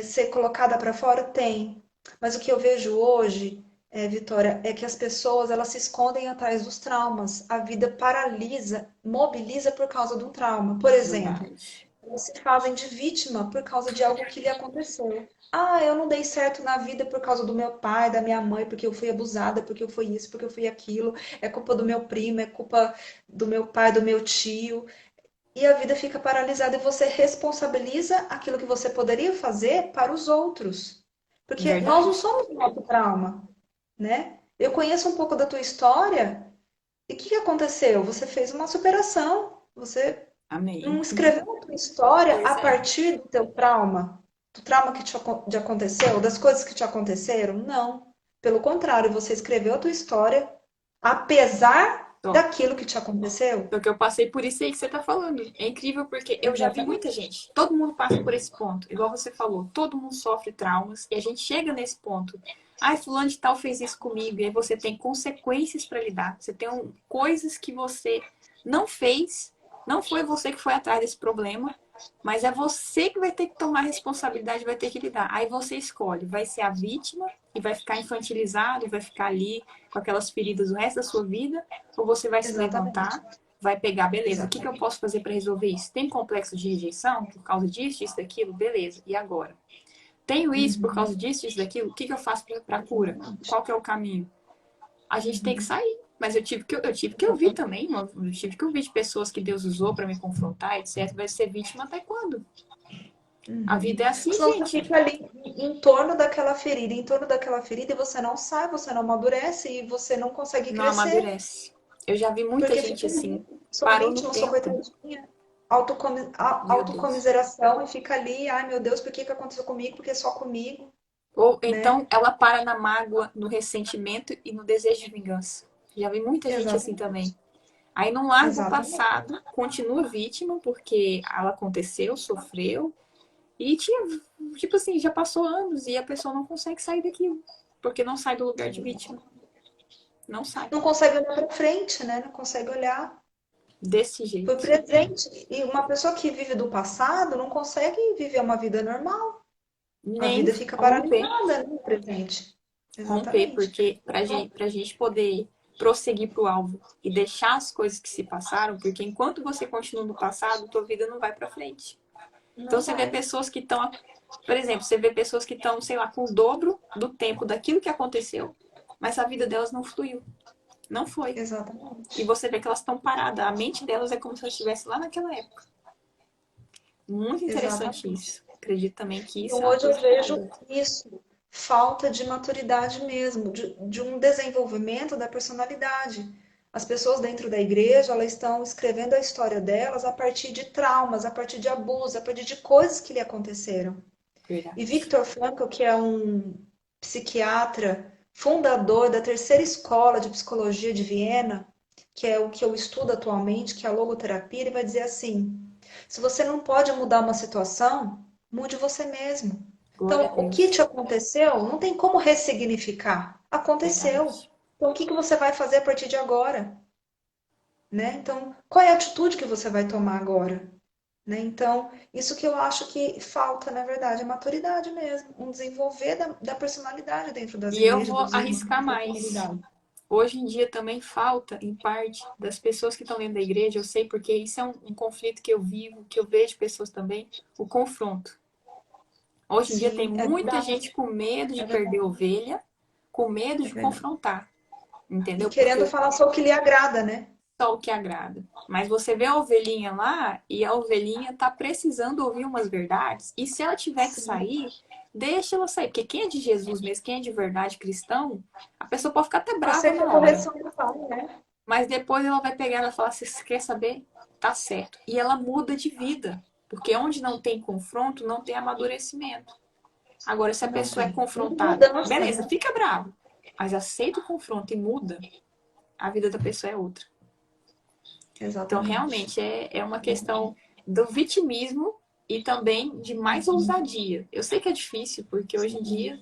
ser colocada para fora? Tem. Mas o que eu vejo hoje, Vitória, é que as pessoas elas se escondem atrás dos traumas. A vida paralisa, mobiliza por causa de um trauma. Por exemplo, Verdade. elas se fazem de vítima por causa de algo que lhe aconteceu. Ah, eu não dei certo na vida por causa do meu pai, da minha mãe, porque eu fui abusada, porque eu fui isso, porque eu fui aquilo. É culpa do meu primo, é culpa do meu pai, do meu tio. E a vida fica paralisada e você responsabiliza aquilo que você poderia fazer para os outros. Porque nós não Verdade. somos o nosso trauma, né? Eu conheço um pouco da tua história e o que que aconteceu? Você fez uma superação. Você não Amém. escreveu a tua história Pois a é. partir do teu trauma, do trauma que te aconteceu, das coisas que te aconteceram? Não. Pelo contrário, você escreveu a tua história apesar Só. daquilo que te aconteceu. Porque eu passei por isso aí que você tá falando. É incrível porque eu já vi muita Exatamente. gente. Todo mundo passa por esse ponto. Igual você falou, todo mundo sofre traumas e a gente chega nesse ponto. Ai, fulano de tal fez isso comigo. E aí você tem consequências para lidar. Você tem coisas que você não fez. Não foi você que foi atrás desse problema. Mas é você que vai ter que tomar a responsabilidade, vai ter que lidar. Aí você escolhe, vai ser a vítima e vai ficar infantilizado, e vai ficar ali com aquelas feridas o resto da sua vida, ou você vai se Exatamente. levantar, vai pegar, beleza, o que que eu Exatamente. posso fazer para resolver isso? Tem complexo de rejeição por causa disso, disso, daquilo? Beleza, e agora? Tenho isso por causa disso, disso, daquilo? O que que eu faço para cura? Exatamente. Qual que é o caminho? A gente tem que sair. Mas eu tive que ouvir também, eu tive que ouvir de pessoas que Deus usou para me confrontar, etc. Vai ser vítima até quando? A vida é assim, Senão você gente. fica ali em torno daquela ferida, em torno daquela ferida, e você não sai, você não amadurece e você não consegue Não crescer, amadurece. Eu já vi muita porque gente fica ali, assim, sou parou no vítima, sou tempo. coitadinha, Meu Deus. autocomiseração e fica ali, ai meu Deus, por que que aconteceu comigo? Porque é só comigo, Ou né? então ela para na mágoa, no ressentimento e no desejo de vingança. Já vi muita gente assim Exatamente, também. Aí não larga o exatamente, passado, continua vítima, porque ela aconteceu, sofreu. E tinha, tipo assim, já passou anos e a pessoa não consegue sair daquilo. Porque não sai do lugar de vítima. Não sai. não consegue olhar para frente, né? Não consegue olhar Desse para o jeito. presente. E uma pessoa que vive do passado não consegue viver uma vida normal. A Nem vida fica romper. paralisada, né, no presente. Romper, Exatamente. porque Então, pra gente poder prosseguir pro alvo e deixar as coisas que se passaram, porque enquanto você continua no passado, tua vida não vai pra frente. Então não você vê vai. pessoas que estão, por exemplo, você vê pessoas que estão, sei lá, com o dobro do tempo daquilo que aconteceu, mas a vida delas não fluiu. Não foi. E Exatamente. você vê que elas estão paradas. A mente delas é como se elas estivessem lá naquela época. Muito interessante Exatamente. isso. Acredito também que isso Então, é uma hoje eu coisa que vejo ajuda. isso falta de maturidade mesmo, de um desenvolvimento da personalidade. As pessoas dentro da igreja, elas estão escrevendo a história delas a partir de traumas, a partir de abusos, a partir de coisas que lhe aconteceram. E Verdade. Viktor Frankl, que é um psiquiatra, fundador da terceira escola de psicologia de Viena, que é o que eu estudo atualmente, que é a logoterapia, ele vai dizer assim: se você não pode mudar uma situação, mude você mesmo. Glória a Então, o que te Deus. aconteceu, não tem como ressignificar. Aconteceu. Verdade. Então, o que você vai fazer a partir de agora? Né? Então, qual é a atitude que você vai tomar agora? Né? Então, isso que eu acho que falta, na verdade, é maturidade mesmo, um desenvolver da personalidade dentro das E eu igrejas, vou dos irmãos, arriscar da mais. comunidade. Hoje em dia também falta, em parte, das pessoas que estão dentro da igreja, eu sei porque isso é um conflito que eu vivo, que eu vejo pessoas também, o confronto. Hoje em dia tem Sim, é muita verdade, gente com medo de é perder verdade, ovelha, com medo é de verdade. confrontar, E entendeu? querendo Porque falar só o que lhe agrada, né? só o que agrada. Mas você vê a ovelhinha lá e a ovelhinha tá precisando ouvir umas verdades. E se ela tiver que Sim. sair, deixa ela sair. Porque quem é de Jesus mesmo, quem é de verdade cristão, a pessoa pode ficar até brava Aceita a na hora. correção do pai, né? Mas depois ela vai pegar e vai falar: você quer saber? Tá certo. E ela muda de vida. Porque onde não tem confronto, não tem amadurecimento. Agora, se a Não pessoa é tem. confrontada, Mudança, beleza, né? fica bravo. Mas aceita o confronto e muda, a vida da pessoa é outra. Então, Exatamente. realmente, é uma questão do vitimismo e também de mais ousadia. Eu sei que é difícil, porque hoje em dia,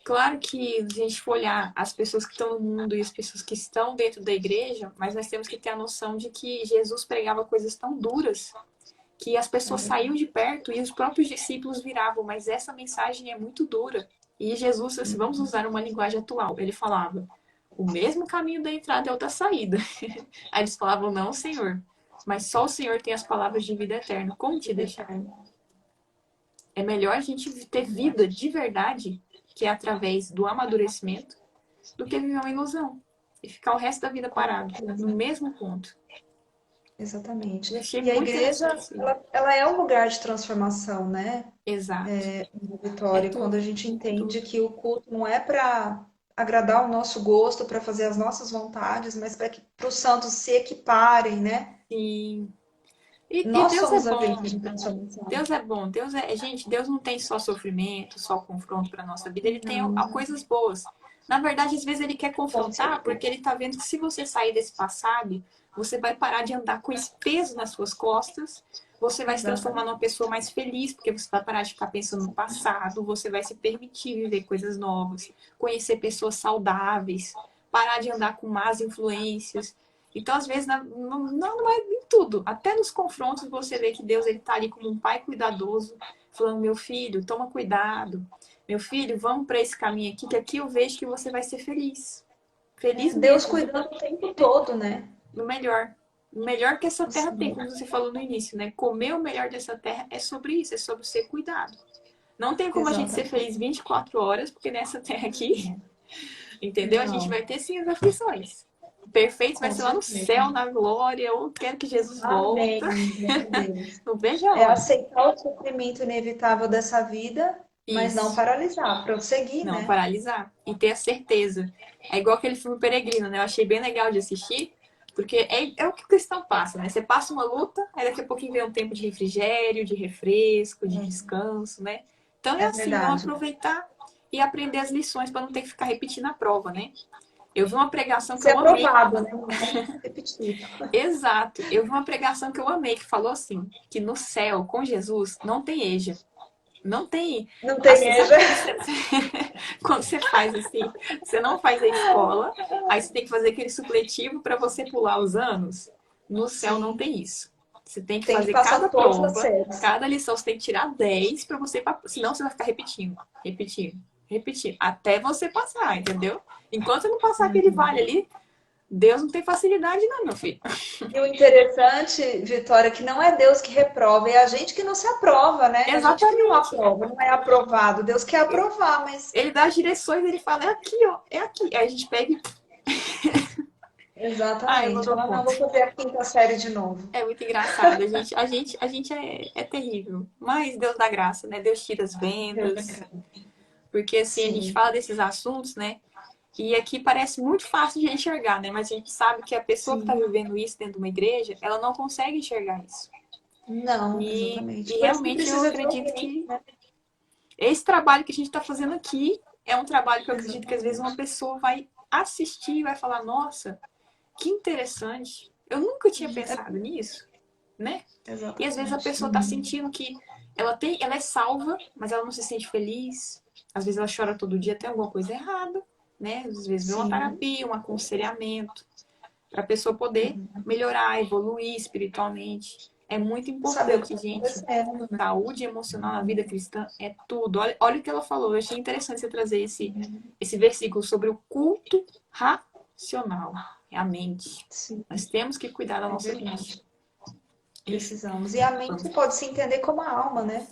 claro que a gente for olhar as pessoas que estão no mundo e as pessoas que estão dentro da igreja, mas nós temos que ter a noção de que Jesus pregava coisas tão duras que as É pessoas saíam verdade. de perto e os próprios discípulos viravam, mas essa mensagem é muito dura. E Jesus, assim, vamos usar uma linguagem atual, ele falava: o mesmo caminho da entrada é o da saída. Aí eles falavam: não, Senhor, mas só o Senhor tem as palavras de vida eterna. Como te Vida deixar? eterna. É melhor a gente ter vida de verdade, que é através do amadurecimento, do que viver uma ilusão e ficar o resto da vida Com parado, no certeza. mesmo ponto. Exatamente. Eu achei E a muito igreja, interessante isso aí. ela é um lugar de transformação, né? Exato. É Vitória, quando a tudo. gente É entende tudo. que o culto não é para agradar o nosso gosto, para fazer as nossas vontades, mas para os santos se equiparem, né? E, e Nós Deus é somos a agentes bom. de transformação. Deus é bom. Gente, Deus não tem só sofrimento, só confronto para nossa vida. Ele tem Não, coisas boas. Na verdade, às vezes ele quer com confrontar porque certeza. ele tá vendo que se você sair desse passado, você vai parar de andar com esse peso nas suas costas. Você vai se transformar numa Exatamente. pessoa mais feliz, porque você vai parar de ficar pensando no passado, você vai se permitir viver coisas novas, conhecer pessoas saudáveis, parar de andar com más influências. Então, às vezes, não é em tudo. Até nos confrontos você vê que Deus está ali como um pai cuidadoso, falando: meu filho, toma cuidado. Meu filho, vamos para esse caminho aqui, que aqui eu vejo que você vai ser feliz. Feliz Deus mesmo, cuidando o tempo todo, né? no melhor. O melhor que essa terra tem, Assim, como você falou no início, né? Comer o melhor dessa terra é sobre isso, é sobre ser cuidado. Não tem como a gente ser exatamente. feliz 24 horas, porque nessa terra aqui, entendeu? A gente Não, vai ter sim as aflições. Perfeito vai com ser lá no certeza. céu, na glória. Eu quero que Jesus volta. Amém. Glória a Deus. Não vejo a É hora. aceitar o sofrimento inevitável dessa vida, mas não Isso. paralisar, prosseguir, Não né? paralisar. E ter a certeza. É igual aquele filme Peregrino, né? Eu achei bem legal de assistir. Porque é o que o cristão passa, né? Você passa uma luta, aí daqui a pouquinho vem um tempo de refrigério, de refresco, de descanso, né? Então é É assim, vamos verdade. aproveitar e aprender as lições para não ter que ficar repetindo a prova, né? Eu vi uma pregação que Ser eu amei. aprovado, né? Não repetir. Exato. Eu vi uma pregação que eu amei, que falou assim, que no céu, com Jesus, não tem EJA. Não tem. Não tem Assim, sabe EJA. quando você faz assim, você não faz a escola, aí você tem que fazer aquele supletivo para você pular os anos? No céu não Sim, tem isso. Você tem que tem que fazer passar cada todas as prova, séries. cada lição você tem que tirar 10 para você, senão você vai ficar repetindo, repetindo, repetindo, até você passar, entendeu? Enquanto você não passar aquele vale ali, Deus não tem facilidade não, meu filho. E o interessante, Vitória, é que não é Deus que reprova, é a gente que não se aprova, né? A gente que não Exatamente. aprova, não é aprovado. Deus quer aprovar, mas Ele dá as direções, ele fala: é aqui, ó, é aqui. Aí a gente pega e... Ah, eu não exatamente. dou Ela não conta. vou fazer a quinta série de novo. É muito engraçado. A gente é terrível. Mas Deus dá graça, né? Deus tira as Deus é vendas. grande. Porque assim, a gente Sim, fala desses assuntos, né? E aqui parece muito fácil de enxergar, né? Mas a gente sabe que a pessoa que está sim. vivendo isso dentro de uma igreja, ela não consegue enxergar isso. Não, E exatamente. Por isso que realmente eu precisa de acredito alguém, que né? esse trabalho que a gente está fazendo aqui é um trabalho que eu acredito que às vezes uma pessoa vai assistir e vai falar, nossa, que interessante. Eu nunca tinha pensado nisso, né? E às vezes a Exatamente. pessoa está sentindo que ela é salva, mas ela não se sente feliz. Às vezes ela chora todo dia, tem alguma coisa errada, né? Às vezes vê uma Sim. terapia, um aconselhamento, para a pessoa poder melhorar, evoluir espiritualmente. É muito Saber o que importante, está gente. acontecendo, né? Saúde emocional na vida cristã é tudo. Olha o que ela falou. Eu achei interessante você trazer esse versículo sobre o culto racional. É a mente. Sim, Nós temos que cuidar da é nossa mente. verdade. Enfim, Precisamos. E a mente vamos. pode se entender como a alma, né?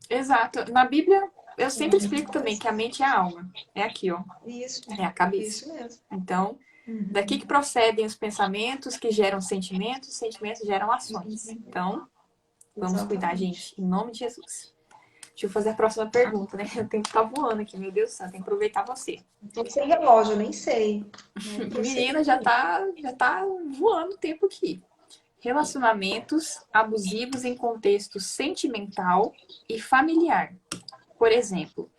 Exato. Na Bíblia, eu É sempre muito explico também que a interessante. mente é a alma. É aqui, ó. Isso, É a cabeça. isso mesmo. Então, daqui Uhum. que procedem os pensamentos que geram sentimentos, sentimentos geram ações. Então, vamos cuidar, Exatamente. gente, em nome de Jesus. Deixa eu fazer a próxima pergunta, né? Eu tenho que estar voando aqui, meu Deus do céu, tem que aproveitar você. Tô sem relógio, eu nem sei. Mas prossegue Menina, já aí. tá, já tá voando o tempo aqui. Relacionamentos abusivos em contexto sentimental e familiar. Por exemplo,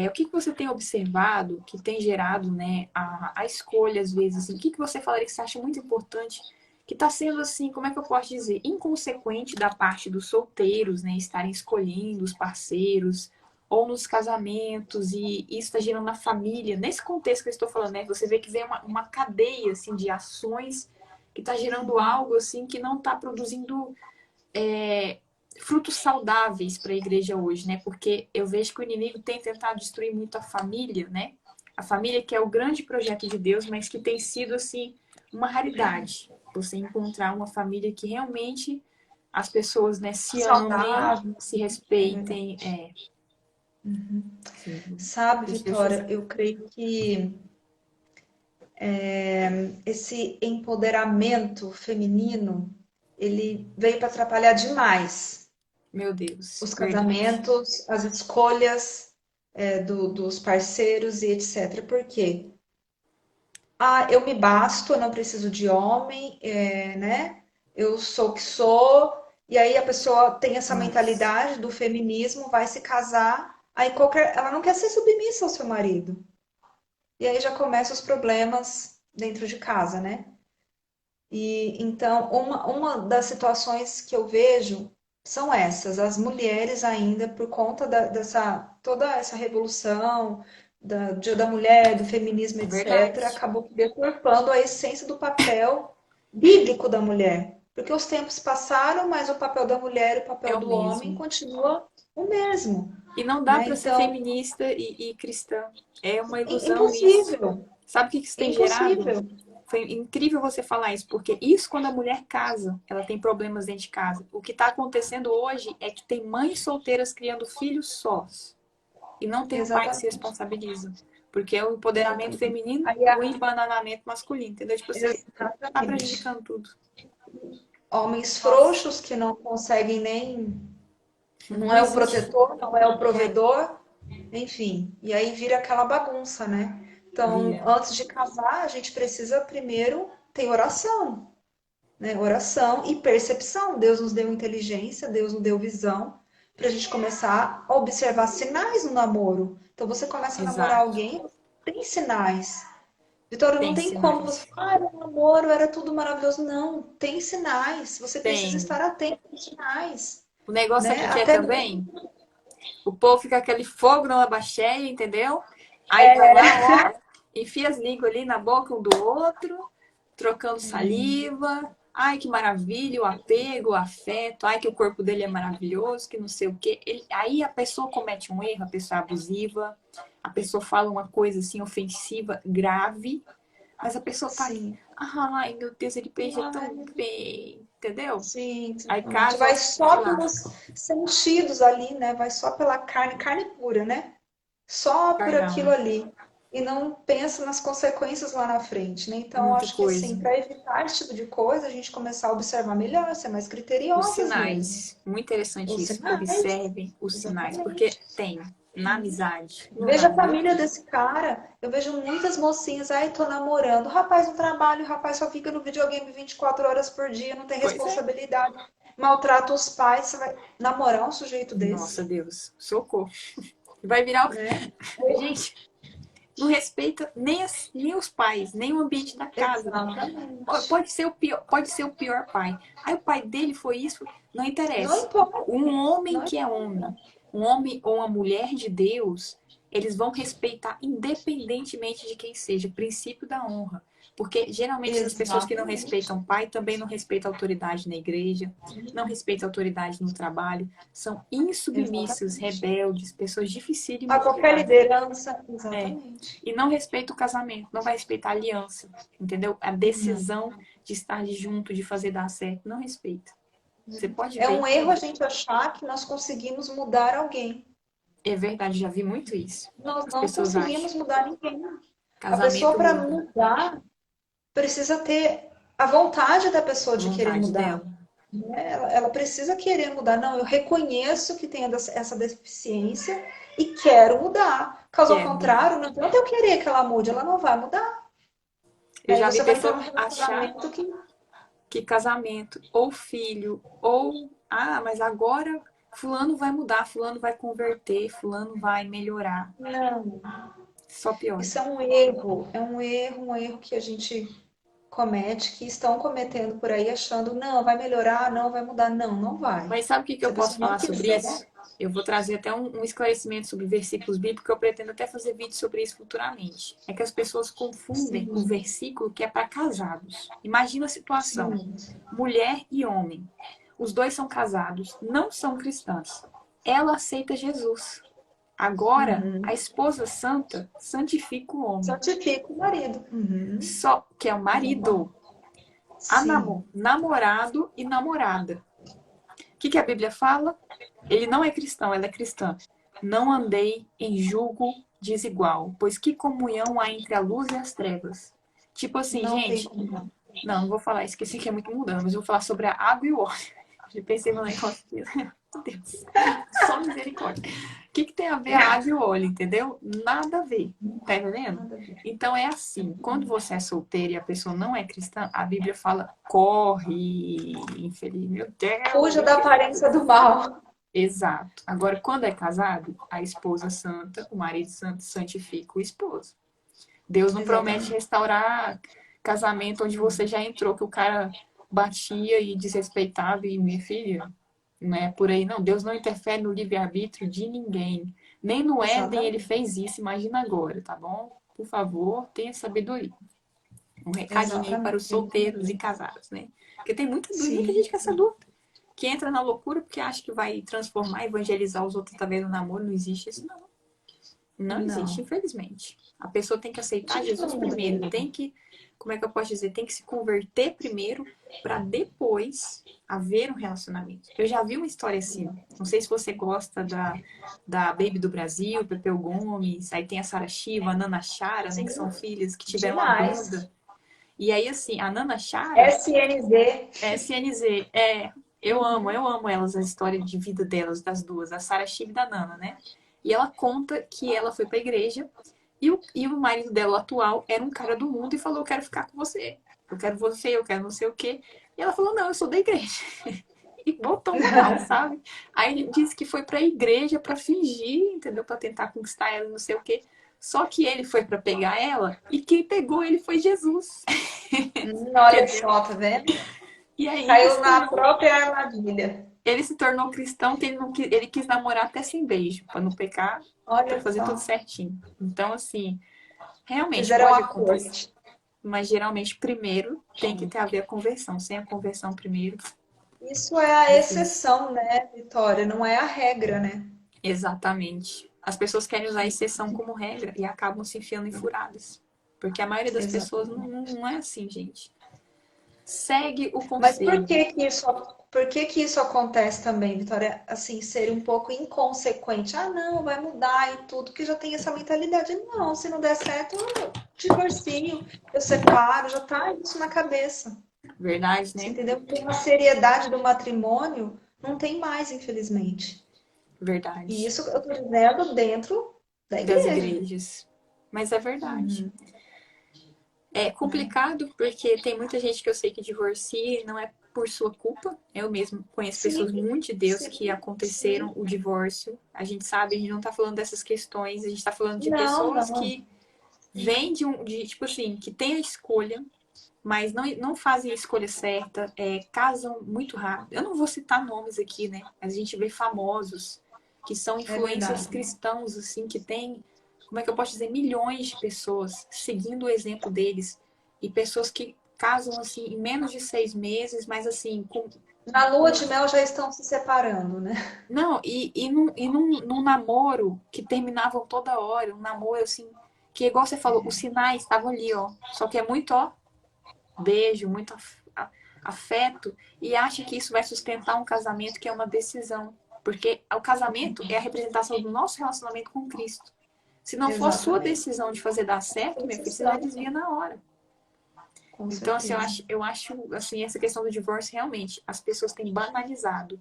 o que você tem observado que tem gerado, né, a escolha, às vezes, assim, o que você falaria que você acha muito importante, que está sendo, assim, como é que eu posso dizer, inconsequente da parte dos solteiros, né, estarem escolhendo os parceiros, ou nos casamentos, e isso está gerando na família, nesse contexto que eu estou falando, né, você vê que vem uma cadeia, assim, de ações que está gerando algo, assim, que não está produzindo é, frutos saudáveis para a igreja hoje, né? Porque eu vejo que o inimigo tem tentado destruir muito a família, né? A família que é o grande projeto de Deus, mas que tem sido assim uma raridade. Você encontrar uma família que realmente as pessoas, né, se amem, Saudável. se É verdade. respeitem, sim, Sabe, precioso. Vitória, eu creio que esse empoderamento feminino, ele veio para atrapalhar demais Meu Deus, os verdade. casamentos, as escolhas, dos parceiros e etc. Por quê? Ah, eu me basto, eu não preciso de homem, né? Eu sou o que sou. E aí a pessoa tem essa Nossa, mentalidade do feminismo, vai se casar, aí ela não quer ser submissa ao seu marido. E aí já começam os problemas dentro de casa, né? E então, uma das situações que eu vejo são essas, as mulheres ainda, por conta dessa toda essa revolução Dia da Mulher, do feminismo, etc., verdade. acabou deturpando a essência do papel bíblico da mulher. Porque os tempos passaram, mas o papel da mulher e o É papel o do homem mesmo. continua o mesmo, E não dá né? para ser Então, feminista e cristã. É uma ilusão isso. impossível, Sabe o que isso tem gerado? impossível. Foi incrível você falar isso, porque isso quando a mulher casa, ela tem problemas dentro de casa. O que está acontecendo hoje é que tem mães solteiras criando filhos sós e não tem um pai que se Exatamente, responsabiliza. Porque é o empoderamento exatamente. feminino Aí, e o embananamento masculino, entendeu? Tipo assim, tá exatamente. prejudicando tudo. Homens Nossa, frouxos que não conseguem nem. Não não é o existe. protetor, não é o provedor, enfim. E aí vira aquela bagunça, né? Então, Vira. antes de casar, a gente precisa primeiro ter oração, né? Oração e percepção. Deus nos deu inteligência, Deus nos deu visão, para a gente começar a observar sinais no namoro. Então, você começa a namorar Exato. alguém, tem sinais. Vitória, não Tem tem como você sinais. falar, o namoro era tudo maravilhoso. Não, tem sinais. Você precisa Tem. estar atento aos sinais, O negócio né? aqui que é Até também, o povo fica aquele fogo na lava cheia, entendeu? Aí vai lá, ó, enfia as línguas ali na boca um do outro, trocando saliva. Ai, que maravilha, o apego, o afeto. Ai, que o corpo dele é maravilhoso, que não sei o quê. Aí a pessoa comete um erro, a pessoa é abusiva, a pessoa fala uma coisa assim ofensiva, grave, mas a pessoa tá ali. sim, Ai, meu Deus, ele beija tão bem, entendeu? sim, Aí exatamente. casa, Vai sei só lá, pelos sentidos ali, né? Vai só pela carne, carne pura, né? Só por aquilo carnal, ali. E não pensa nas consequências lá na frente, né? Então, eu muita acho que coisa. assim, para evitar esse tipo de coisa, a gente começar a observar melhor, ser mais Os criteriosas mesmo. sinais. Muito interessante Os isso. sinais, Observem os sinais, porque exatamente. tem. na amizade, no Veja a namoro. família desse cara. Eu vejo muitas mocinhas, ai, tô namorando. O rapaz no trabalho, o rapaz só fica no videogame 24 horas por dia, não tem Pois é. responsabilidade. Maltrata os pais. Você vai namorar um sujeito Nossa, desse? Deus, socorro. Vai virar. Né? Gente, não respeita nem os pais, nem o ambiente da casa. Exatamente. Pode ser o pior pai. Aí o pai dele foi isso, não Não interessa. importa. Um homem Não que é um homem ou uma mulher de Deus, eles vão respeitar independentemente de quem seja, o princípio da honra. Porque geralmente as pessoas que não Exatamente. respeitam o pai também não respeitam a autoridade na igreja, não respeitam a autoridade no trabalho, são insubmissas, Exatamente. rebeldes, pessoas A dificílimas de qualquer lidar. liderança. É. Exatamente. E não respeita o casamento, não vai respeitar a aliança, entendeu? A decisão de estar junto, de fazer dar certo, não respeita. Você pode É ver um erro a gente achar que nós conseguimos mudar alguém. é verdade, já vi muito isso. Nós As não pessoas acham. conseguimos mudar ninguém. A pessoa, Casamento para muda. mudar, precisa ter a vontade da pessoa A de querer vontade mudar. dela. Né? Ela precisa querer mudar. Não, eu reconheço que tenho essa deficiência e quero mudar. Caso Quero mudar. contrário, não adianta eu querer que ela mude, ela não vai mudar. Eu Aí já vi você vai entrar pessoa num achar relacionamento que que casamento, ou filho, ou mas agora fulano vai mudar, fulano vai converter, fulano vai melhorar. não. Só piora. Isso é um erro que a gente comete, que estão cometendo por aí, achando, não, vai melhorar, não, vai mudar. Não, não vai. Mas sabe o que Se eu a posso pessoa não falar sobre quiser, isso? Eu vou trazer até um esclarecimento sobre versículos bíblicos, que eu pretendo até fazer vídeo sobre isso futuramente. É que as pessoas confundem o sim, versículo que é para casados. Imagina a situação: sim, mulher e homem. Os dois são casados, não são cristãos. Ela aceita Jesus. Agora, a uhum. esposa santa santifica o homem. Santifica o marido. Uhum. Só que é o marido, Sim, namorado e namorada. O que a Bíblia fala? Ele não é cristão, ela é cristã. Não andei em julgo desigual, pois que comunhão há entre a luz e as trevas? Tipo assim, não tem gente, como não. não vou falar, esqueci que é muito mudando, mas eu vou falar sobre a água e o óleo. Já pensei no negócio aqui. Meu Deus, só misericórdia. O que tem a ver a água e o óleo, entendeu? Nada a ver, tá entendendo? Nada a ver. Então é assim, quando você é solteiro e a pessoa não é cristã, a Bíblia fala, corre, infeliz, meu Deus, Fuja meu da Deus. aparência do mal. Exato. Agora, quando é casado, a esposa santa, o marido santo santifica o esposo. Deus não promete Exatamente. restaurar casamento onde você já entrou, que o cara batia e desrespeitava e minha filha, não é por aí não. Deus não interfere no livre-arbítrio de ninguém. Nem no Éden ele Exatamente. fez isso, imagina agora, tá bom? Por favor, tenha sabedoria. Um recadinho aí para os Exatamente. solteiros e casados, né? Porque tem muita Sim. gente com essa dúvida que entra na loucura porque acha que vai transformar, evangelizar os outros através do namoro. Não existe isso, não. Não existe, Não. infelizmente. A pessoa tem que aceitar De Jesus todo primeiro. mundo. Tem que, como é que eu posso dizer? Tem que se converter primeiro para depois haver um relacionamento. Eu já vi uma história assim. Não sei se você gosta da Baby do Brasil, Pepeu Gomes. Aí tem a Sara Shiva, a Nana Chara, né? Que são filhas que tiveram a Demais. banda. E aí, assim, a Nana Chara SNZ. SNZ, eu amo elas, a história de vida delas, das duas, da Sarah Shiva e da Nana, né? E ela conta que ela foi pra igreja e o marido dela atual era um cara do mundo e falou: eu quero ficar com você, eu quero não sei o quê. E ela falou: não, eu sou da igreja. E botou um pau, sabe? Aí ele disse que foi pra igreja pra fingir, entendeu? Pra tentar conquistar ela, não sei o quê. Só que ele foi pra pegar ela e quem pegou ele foi Jesus. Olha Entendeu? só, tá vendo? E aí ele Caiu se na tornou própria armadilha. Ele se tornou cristão que ele quis namorar até sem beijo, para não pecar, para Olha fazer tudo só. certinho. Então, assim, realmente Fizeram pode a acontecer. corte. Mas geralmente primeiro tem que ter a ver a conversão. Sem a conversão primeiro, Isso é a difícil. exceção, né, Vitória? Não é a regra, né? Exatamente. As pessoas querem usar a exceção como regra e acabam se enfiando em furadas. Porque a maioria das pessoas Exatamente. não é assim, gente. Segue o Mas conselho. por que que isso acontece também, Vitória? Assim, ser um pouco inconsequente. Ah, não, vai mudar e tudo, que já tem essa mentalidade. Não, se não der certo, eu divorcio, eu separo, já tá isso na cabeça. Verdade, Você né? entendeu? Porque a seriedade do matrimônio não tem mais, infelizmente. E Verdade. isso eu tô dizendo dentro da Das igreja. igrejas. Mas é verdade. Uhum. É Né? complicado porque tem muita gente que eu sei que divorcia e não é por sua culpa. Eu mesmo conheço pessoas Sim, muito de Deus que sim, aconteceram sim. o divórcio. A gente sabe, a gente não tá falando dessas questões, a gente tá falando de Não, pessoas não. que vêm tipo assim, que tem a escolha, mas não fazem a escolha certa, casam muito rápido. Eu não vou citar nomes aqui, né? Mas a gente vê famosos que são É influencers verdade. cristãos, assim, que tem, como é que eu posso dizer, milhões de pessoas seguindo o exemplo deles. E pessoas que casam, assim, em menos de 6 meses, mas assim, Na lua com de mel já estão se separando, né? não, num namoro que terminavam toda hora, um namoro assim, que igual você falou, os sinais estavam ali, ó. Só que é muito, ó, beijo, muito afeto, e acha que isso vai sustentar um casamento que é uma decisão. Porque o casamento é a representação do nosso relacionamento com Cristo. Se não for a sua Exatamente. decisão de fazer dar certo, meu filho, você já Decisão, desvia na hora. com Então, assim, eu certeza. acho, eu acho assim, essa questão do divórcio, realmente, as pessoas têm banalizado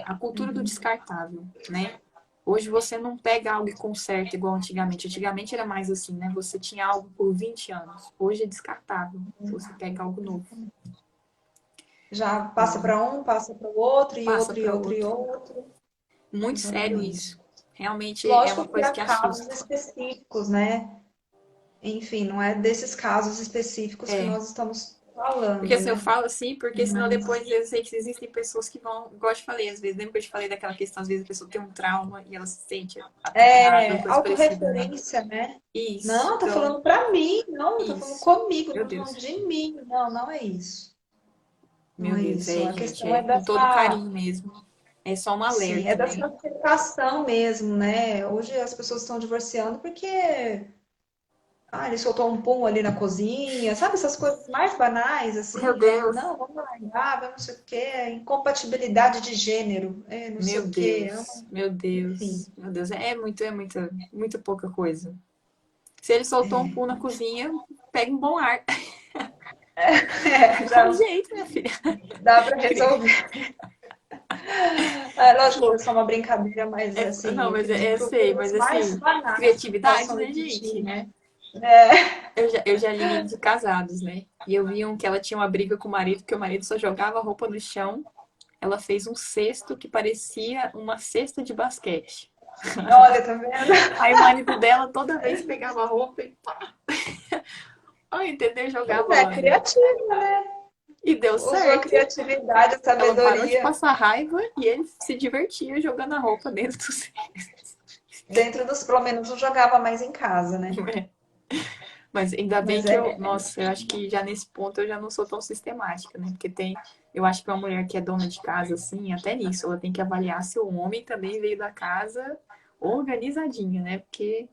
a cultura do Uhum. descartável, né? Hoje você não pega algo e conserta igual antigamente. Antigamente era mais assim, né? Você tinha algo por 20 anos. Hoje é descartável. Você pega algo novo. Já passa Né? para um, passa para o outro, e Passa outro, e para outro, e outro. outro. Muito sério Exatamente. isso. Realmente é uma Lógico que coisa há que casos assusta. específicos, né? Enfim, não é desses casos específicos que É. nós estamos Porque falando, assim, eu né? falo assim, porque senão Mas depois eu sei que existem pessoas que vão, igual eu te falei, às vezes, lembra que eu te falei daquela questão, às vezes a pessoa tem um trauma e ela se sente atacada, ou coisa parecida, né? autorreferência, né? Isso. Não, tá Então, falando para mim, não, tá falando isso. comigo, Meu tá falando Deus. de mim. Não, não é isso. Não Meu é Deus, isso. A gente, questão é com todo dessa, carinho mesmo. É só um sim, é alerta, dessa né? aceitação mesmo, né? Hoje as pessoas estão divorciando porque ele soltou um pum ali na cozinha, sabe? Essas coisas mais banais, Meu assim. Deus. Não, vamos largar, vamos não sei o quê. Incompatibilidade de gênero, não sei Meu o quê. Deus. Meu Enfim. Deus. Meu Deus. Muita pouca coisa. Se ele soltou um pulo na cozinha, pega um bom ar. Dá um Já jeito, minha filha. dá para resolver. Lógico que é só uma brincadeira, mas assim, Não, eu mas acredito que sei, coisas mas mais assim, banais criatividade, possam né, existir, gente? né? É, Eu já li livro de casados, né? E eu vi que ela tinha uma briga com o marido, porque o marido só jogava roupa no chão. Ela fez um cesto que parecia uma cesta de basquete. olha, tá vendo? Aí o marido dela toda vez pegava a roupa e pá, entendeu? Jogava É lá, né? criativo, né? E deu Usou a certo. criatividade, a Ela parou de sabedoria passar raiva e ele se divertia jogando a roupa dentro do cesto. dentro dos, pelo menos não jogava mais em casa, né? Mas ainda bem Mas que nossa, eu acho que já nesse ponto eu já não sou tão sistemática, né? Porque eu acho que uma mulher que é dona de casa, assim, até nisso, ela tem que avaliar se o homem também veio da casa organizadinha, né? Porque,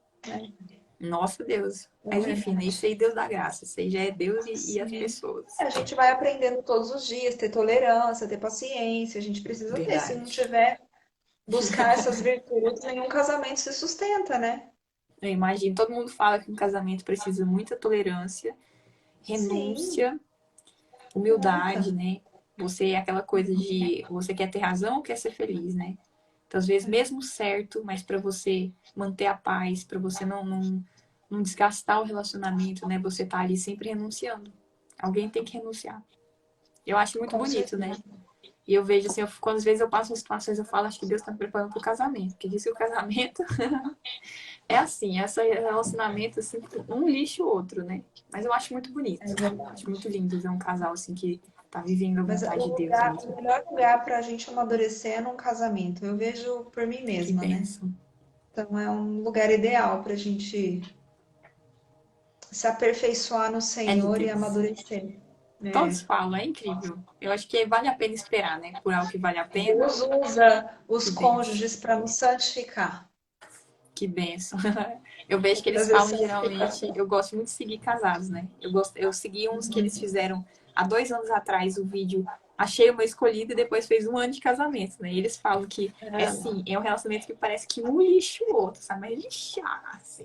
nossa Deus. é Mas enfim, né? Isso verdade. aí Deus dá graça. Isso aí já é Deus e as Sim. pessoas. A gente vai aprendendo todos os dias, ter tolerância, ter paciência, a gente precisa ter. Se não Verdade. tiver, buscar essas virtudes, nenhum casamento se sustenta, né? Eu imagino, todo mundo fala que um casamento precisa de muita tolerância, Sim, renúncia, humildade, muita. né? Você é aquela coisa de você quer ter razão ou quer ser feliz, né? Então, às vezes, mesmo certo, mas para você manter a paz, para você não desgastar o relacionamento, né? Você tá ali sempre renunciando. Alguém tem que renunciar. Eu acho muito Com bonito, né? certeza. E eu vejo assim, quando às vezes eu passo em situações, eu falo, acho que Deus está me preparando para o casamento. Porque diz que o casamento é assim, esse relacionamento, assim, um lixa o outro, né? Mas eu acho muito bonito. É Acho verdade. muito lindo ver um casal, assim, que tá vivendo a Mas vontade de Deus o mesmo. melhor lugar para a gente amadurecer é num casamento. Eu vejo por mim Que mesma, né? bênção. Então é um lugar ideal para a gente se aperfeiçoar no É de Senhor e Deus. amadurecer. Todos É. falam, é incrível. Eu acho que vale a pena esperar, né? Por algo que vale a pena. Deus usa os Que benção. cônjuges para nos santificar, Que benção. Eu vejo que eles trazer falam geralmente. santificação. Eu gosto muito de seguir casados, né? Eu segui uns que eles fizeram há 2 anos atrás o vídeo. Achei uma escolhida e depois fez 1 ano de casamento, né? E eles falam que é sim, é um relacionamento que parece que um lixa o outro, sabe? Mas lixar, assim.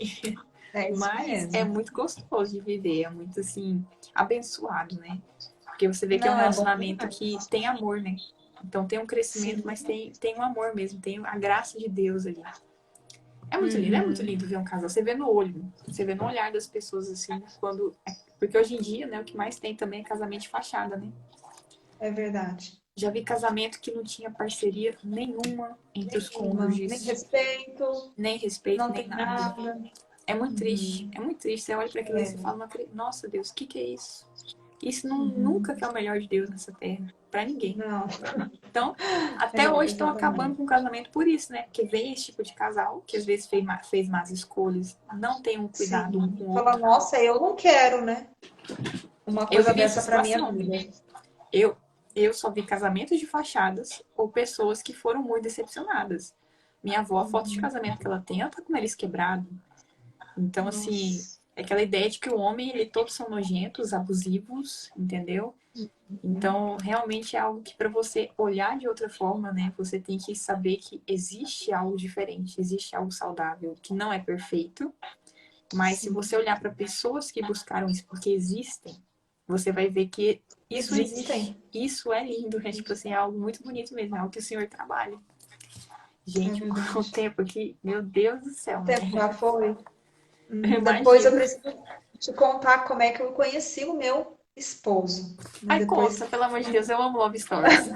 É isso Mas é mesmo. muito gostoso de viver, é muito assim, abençoado, né? Porque você vê que é um Não, é bom relacionamento que demais. tem amor, né? Então tem um crescimento, Sim. mas tem um amor mesmo, tem a graça de Deus ali. É muito lindo ver um casal. Você vê no olho, você vê no olhar das pessoas assim, quando. Porque hoje em dia, né, o que mais tem também é casamento de fachada, né? É verdade. Já vi casamento que não tinha parceria nenhuma entre os Nenhuma. Nem cônjuges, respeito, nem respeito, não nem tem nada. nada. É muito triste, Uhum. é muito triste. Você olha para aquilo e você É. fala, nossa Deus, o que é isso? Isso Uhum. nunca que é o melhor de Deus nessa terra, para ninguém. Não. Então, até É, hoje estão acabando exatamente. com o casamento por isso, né? Porque vem esse tipo de casal, que às vezes fez más escolhas, não tem um cuidado um Sim. com o Fala, outro. nossa, eu não quero, né? Uma Eu coisa vivi essa dessa para minha situação. vida. Eu, eu só vi casamentos de fachadas ou pessoas que foram muito decepcionadas. Minha avó, a foto de casamento que ela tá com o nariz quebrado. Então, assim, Nossa. é aquela ideia de que o homem, ele todos são nojentos, abusivos, entendeu? Então, realmente é algo que para você olhar de outra forma, né, você tem que saber que existe algo diferente, existe algo saudável, que não é perfeito, mas se Sim. você olhar para pessoas que buscaram isso porque existem, você vai ver que isso existe. Existem. Isso é lindo, é tipo assim, é algo muito bonito mesmo, é algo que o Senhor trabalha. É Gente, o verdade. tempo aqui, meu Deus do O céu, né? tempo já foi. Eu Depois eu imagino. preciso te contar como é que eu conheci o meu esposo, né? Ai, Depois, conta, pelo amor de Deus, eu amo Love Stories.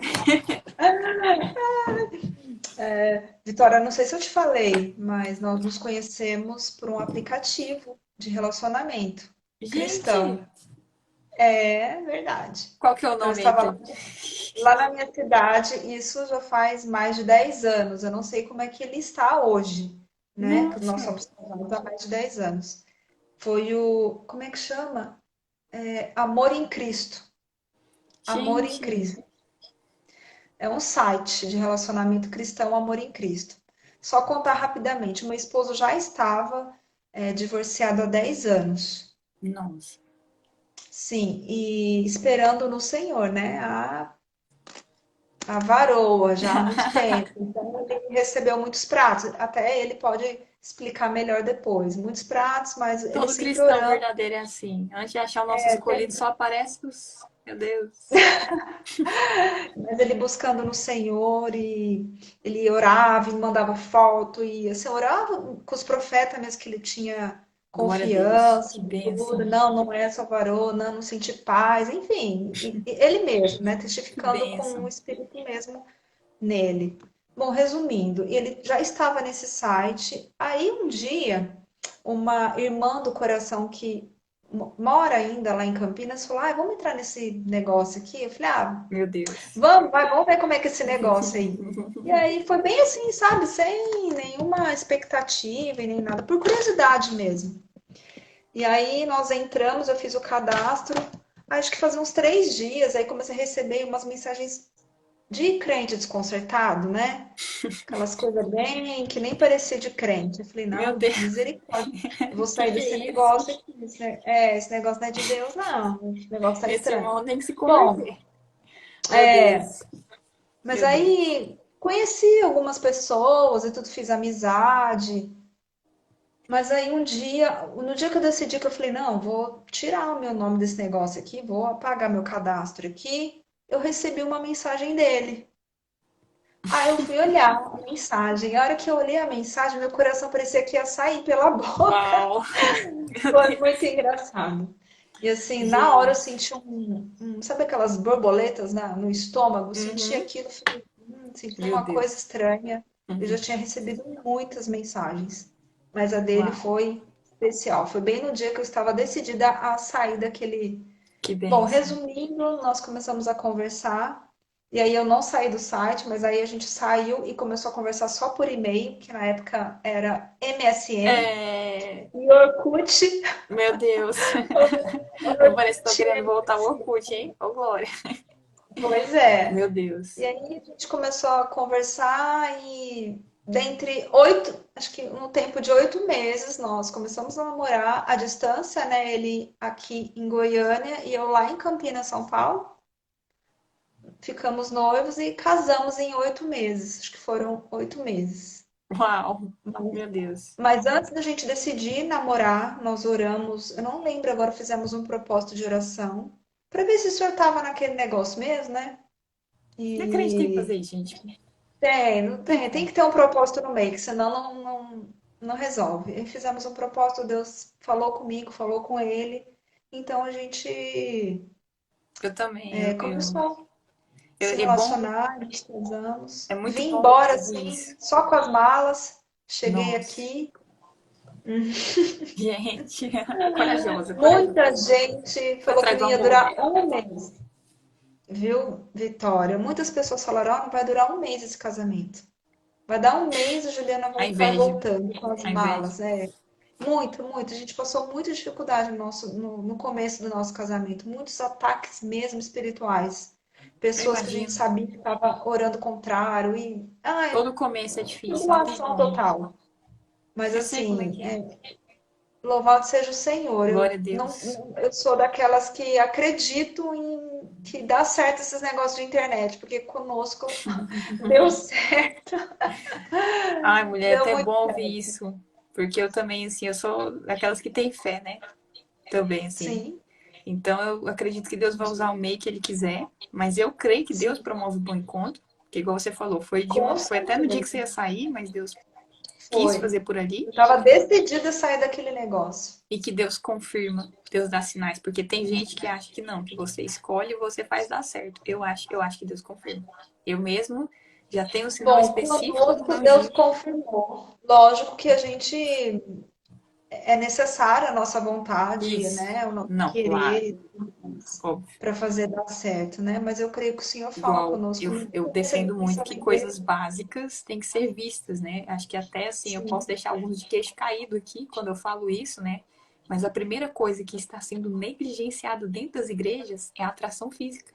Vitória, não sei se eu te falei, mas nós nos conhecemos por um aplicativo de relacionamento Gente, cristão. É verdade. qual que é o Eu nome aí? estava lá na minha cidade, e isso já faz mais de 10 anos. Eu não sei como é que ele está hoje, né? Que nós Nossa, somos casados há mais de 10 anos. Foi o, como é que chama? Amor em Cristo. Amor em gente, Cristo. É um site de relacionamento cristão, Amor em Cristo. Só contar rapidamente, o meu esposo já estava divorciado há 10 anos. nossa. Sim, e esperando no Senhor, né? A varoa já há muito tempo. Então ele recebeu muitos pratos. Até ele pode explicar melhor depois. Muitos pratos, mas ele Todo sempre cristão orando. verdadeiro é assim. Antes de achar o nosso escolhido, só aparece os. Meu Deus. Mas ele buscando no Senhor e ele orava e mandava foto e assim, orava com os profetas mesmo que ele tinha Glória a Deus. confiança Que e tudo. bênção. Não, não é só varô, não senti paz, enfim, ele mesmo, né, Que testificando com o bênção. Espírito mesmo nele. Bom, resumindo, ele já estava nesse site. Aí um dia, uma irmã do coração que mora ainda lá em Campinas falou: ah, vamos entrar nesse negócio aqui? Eu falei: ah, Meu Deus. vamos ver como é que é esse negócio aí. E aí foi bem assim, sabe? Sem nenhuma expectativa e nem nada, por curiosidade mesmo. E aí nós entramos, eu fiz o cadastro, acho que fazia uns 3 dias, aí comecei a receber umas mensagens de crente desconcertado, né? Aquelas coisas bem que nem parecia de crente. Eu falei, Meu não, Deus. misericórdia. Eu vou sair Que desse é isso? negócio aqui. Esse negócio não é de Deus, não. Esse negócio tá Esse estranho. irmão tem que se Bom, converter. Meu Deus. mas Meu Deus. aí conheci algumas pessoas e tudo, fiz amizade. Mas aí um dia, no dia que eu decidi que eu falei, não, vou tirar o meu nome desse negócio aqui, vou apagar meu cadastro aqui, eu recebi uma mensagem dele. Aí eu fui olhar a mensagem. A hora que eu olhei a mensagem, meu coração parecia que ia sair pela boca. Uau. Meu Foi muito Deus. engraçado. E assim, na hora eu Gente. senti sabe aquelas borboletas no estômago? Eu senti Uhum. aquilo, falei, senti Meu uma coisa Deus. estranha. Eu já Uhum. tinha recebido muitas mensagens, mas a dele Uau. foi especial. Foi bem no dia que eu estava decidida a sair daquele. Que Bom, bênção. resumindo, nós começamos a conversar. E aí eu não saí do site, mas aí a gente saiu e começou a conversar só por e-mail, que na época era MSN É... e Orkut. Meu Deus. Eu parece que tô Orkut, querendo voltar ao Orkut, hein? Ô, Glória. pois é. Meu E Deus. aí a gente começou a conversar e dentre 8, acho que no tempo de 8 meses, nós começamos a namorar à distância, né? Ele aqui em Goiânia e eu lá em Campinas, São Paulo. Ficamos noivos e casamos em 8 meses. Acho que foram 8 meses. Uau. Meu Deus. Mas antes da gente decidir namorar, nós oramos. Eu não lembro agora, fizemos um propósito de oração para ver se o senhor estava naquele negócio mesmo, né? Não acreditei em E fazer isso, gente. tem que ter um propósito no meio, que senão não resolve. E fizemos um propósito, Deus falou comigo, falou com ele. Então a gente Eu também. começou a se É bom, relacionar, nos casamos. é muito Vim bom embora ouvir assim, isso. só com as malas. Cheguei Nossa, aqui. gente, corajosa, Muita corajosa. gente Foi falou que atrás não do ia amor, durar né? um mês, viu, Vitória? Muitas pessoas falaram, não vai durar um mês esse casamento. Vai dar um mês, a Juliana A vai inveja, voltando com as a inveja. malas. Muito, muito. A gente passou muita dificuldade no começo do nosso casamento. Muitos ataques mesmo espirituais. Eu Pessoas que a gente imagino. sabia que estava orando contrário. E, Todo começo é difícil, não tem tribulação como. total. Mas Eu sei como é assim, que é. louvado seja o Senhor. Glória a Eu Deus. eu sou daquelas que acredito em que dá certo esses negócios de internet, porque conosco deu certo, Ai, mulher, é deu até muito bom ouvir certo. isso. Porque eu também, assim, eu sou daquelas que tem fé, né? Também, assim. Sim, Então, eu acredito que Deus vai usar o meio que Ele quiser. Mas eu creio que Deus sim, promove o bom encontro. Que, igual você falou, com foi até no dia que certeza. você ia sair, mas Deus quis Foi. fazer por ali. Eu estava decidida a sair daquele negócio. E que Deus confirma, Deus dá sinais. Porque tem gente que acha que não, que você escolhe e você faz dar certo. Eu acho que Deus confirma. Eu mesmo já tenho um sinal Bom, específico do conosco meu Deus dia. confirmou. Lógico que a gente é necessária a nossa vontade, Isso. né? O nosso Não, claro, querer óbvio. para fazer dar certo, né? Mas eu creio que o Senhor fala Igual, conosco. eu Essa defendo muito que sabedoria, coisas básicas têm que ser vistas, né? Acho que até assim, eu posso sim, deixar alguns de queixo caído aqui quando eu falo isso, né? Mas a primeira coisa que está sendo negligenciada dentro das igrejas é a atração física.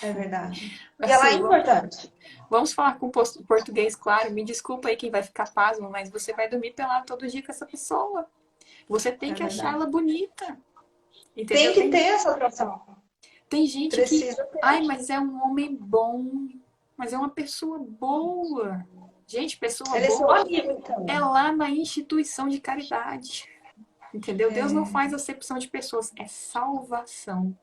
é verdade. E ela é Assim, importante. vamos falar com português, claro. Me desculpa aí quem vai ficar pasmo, mas você vai dormir pelado todo dia com essa pessoa. Você tem É que achar verdade. ela bonita, Tem entendeu? que ter essa atração. Tem gente que, Precisa ai, ter. mas é um homem bom, mas é uma pessoa boa. Gente, pessoa Ele é seu boa amigo, é então. lá na instituição de caridade. Entendeu? Deus não faz acepção de pessoas, é salvação.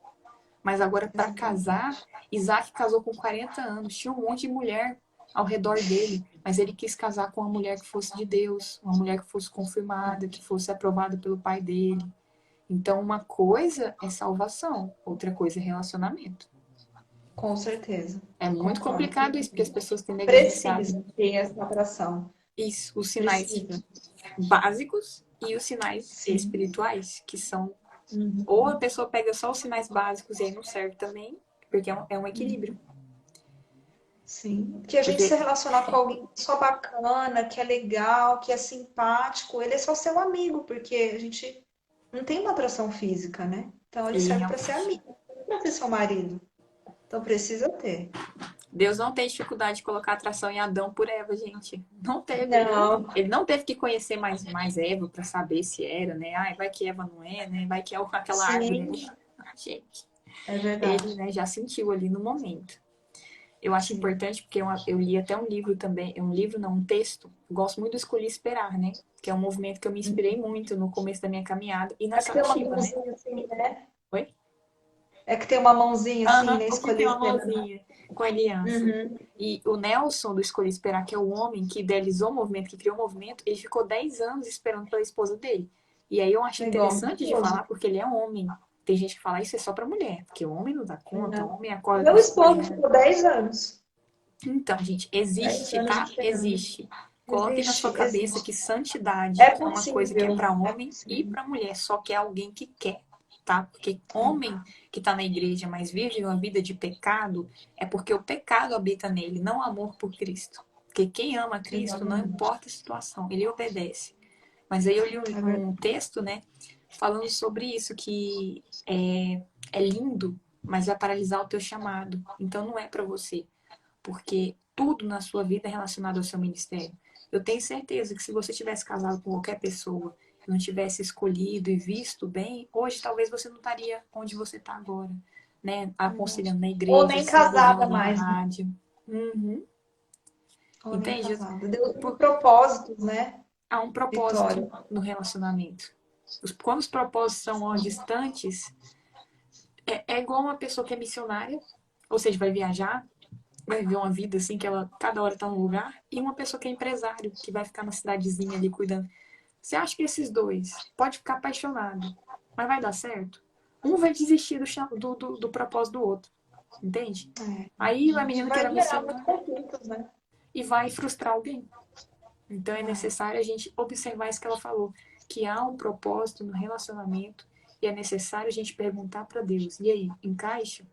Mas agora, para Exatamente. casar, Isaac casou com 40 anos, tinha um monte de mulher ao redor dele, mas ele quis casar com uma mulher que fosse de Deus, uma mulher que fosse confirmada, que fosse aprovada pelo pai dele. Então, uma coisa é salvação, outra coisa é relacionamento. Com certeza. É muito Concordo. complicado isso, porque as pessoas têm negligenciado Precisa ter essa atração. isso, os sinais Precisa. básicos e os sinais Sim. espirituais, que são. Ou a Uhum. pessoa pega só os sinais básicos e aí não serve também, porque é um equilíbrio. Sim. Que a gente Porque se relacionar com alguém só bacana, que é legal, que é simpático, ele é só seu amigo, porque a gente não tem uma atração física, né? Então ele ele serve para ser realmente. amigo, não para ser seu marido. Então precisa ter. Deus não tem dificuldade de colocar atração em Adão por Eva, gente. Não teve. Não, Ele não teve que conhecer mais Eva para saber se era, né? Ai, vai que Eva não é, né? Vai que é aquela árvore. sim, Ah, gente, é ele, verdade. né, já sentiu ali no momento. Eu acho Sim. importante porque eu li até um livro também, um livro não, um texto. Eu gosto muito do Escolhi Esperar, né? Que é um movimento que eu me inspirei muito no começo da minha caminhada e na É que tem uma Sativa, né? mãozinha assim, né? Oi? É que tem uma mãozinha assim, Aham, né? o que tem Escolher uma esperar. mãozinha com a aliança. Uhum. E o Nelson do Escolhi Esperar, que é o homem que idealizou o movimento, que criou o movimento, ele ficou 10 anos esperando pela esposa dele. E aí eu acho Legal, interessante de maravilhoso. falar porque ele é homem. Tem gente que fala isso é só pra mulher, porque o homem não dá conta, o Né? homem acorda Meu com 5 da esposo manhã. ficou 10 anos. Então, gente, 10 existe, anos tá? esperando. Existe. Coloque na sua Existe, cabeça que existe. santidade É é uma coisa que é possível. para É homem e possível. para mulher, só que é alguém que quer, tá? Porque homem que tá na igreja, mas vive uma vida de pecado, é porque o pecado habita nele, não o amor por Cristo. Porque quem ama Cristo, não Exatamente. importa a situação, ele obedece. Mas aí eu li É um verdade. texto, né, falando sobre isso, que é lindo, mas vai paralisar o teu chamado. Então não é para você porque tudo na sua vida é relacionado ao seu ministério. Eu tenho certeza que se você tivesse casado com qualquer pessoa, não tivesse escolhido e visto bem, hoje talvez você não estaria onde você está agora, né? Aconselhando na Ou igreja, nem sendo casada voz na mais, né? rádio. Uhum. Ou nem Entende? casada. Deus tem propósitos, né, Há um propósito Vitória? no relacionamento. Quando os propósitos são distantes, é igual uma pessoa que é missionária, ou seja, vai viajar. vai viver uma vida assim que ela cada hora tá num lugar, e uma pessoa que é empresário, que vai ficar na cidadezinha ali cuidando. Você acha que esses dois pode ficar apaixonado, mas vai dar certo? Um vai desistir do propósito do outro, entende? É. Aí a Isso menina vai queira gerar muitos missionar conflitos, né? e vai frustrar alguém. Então é É. necessário a gente observar isso que ela falou, que há um propósito no relacionamento e é necessário a gente perguntar para Deus, e aí, encaixa?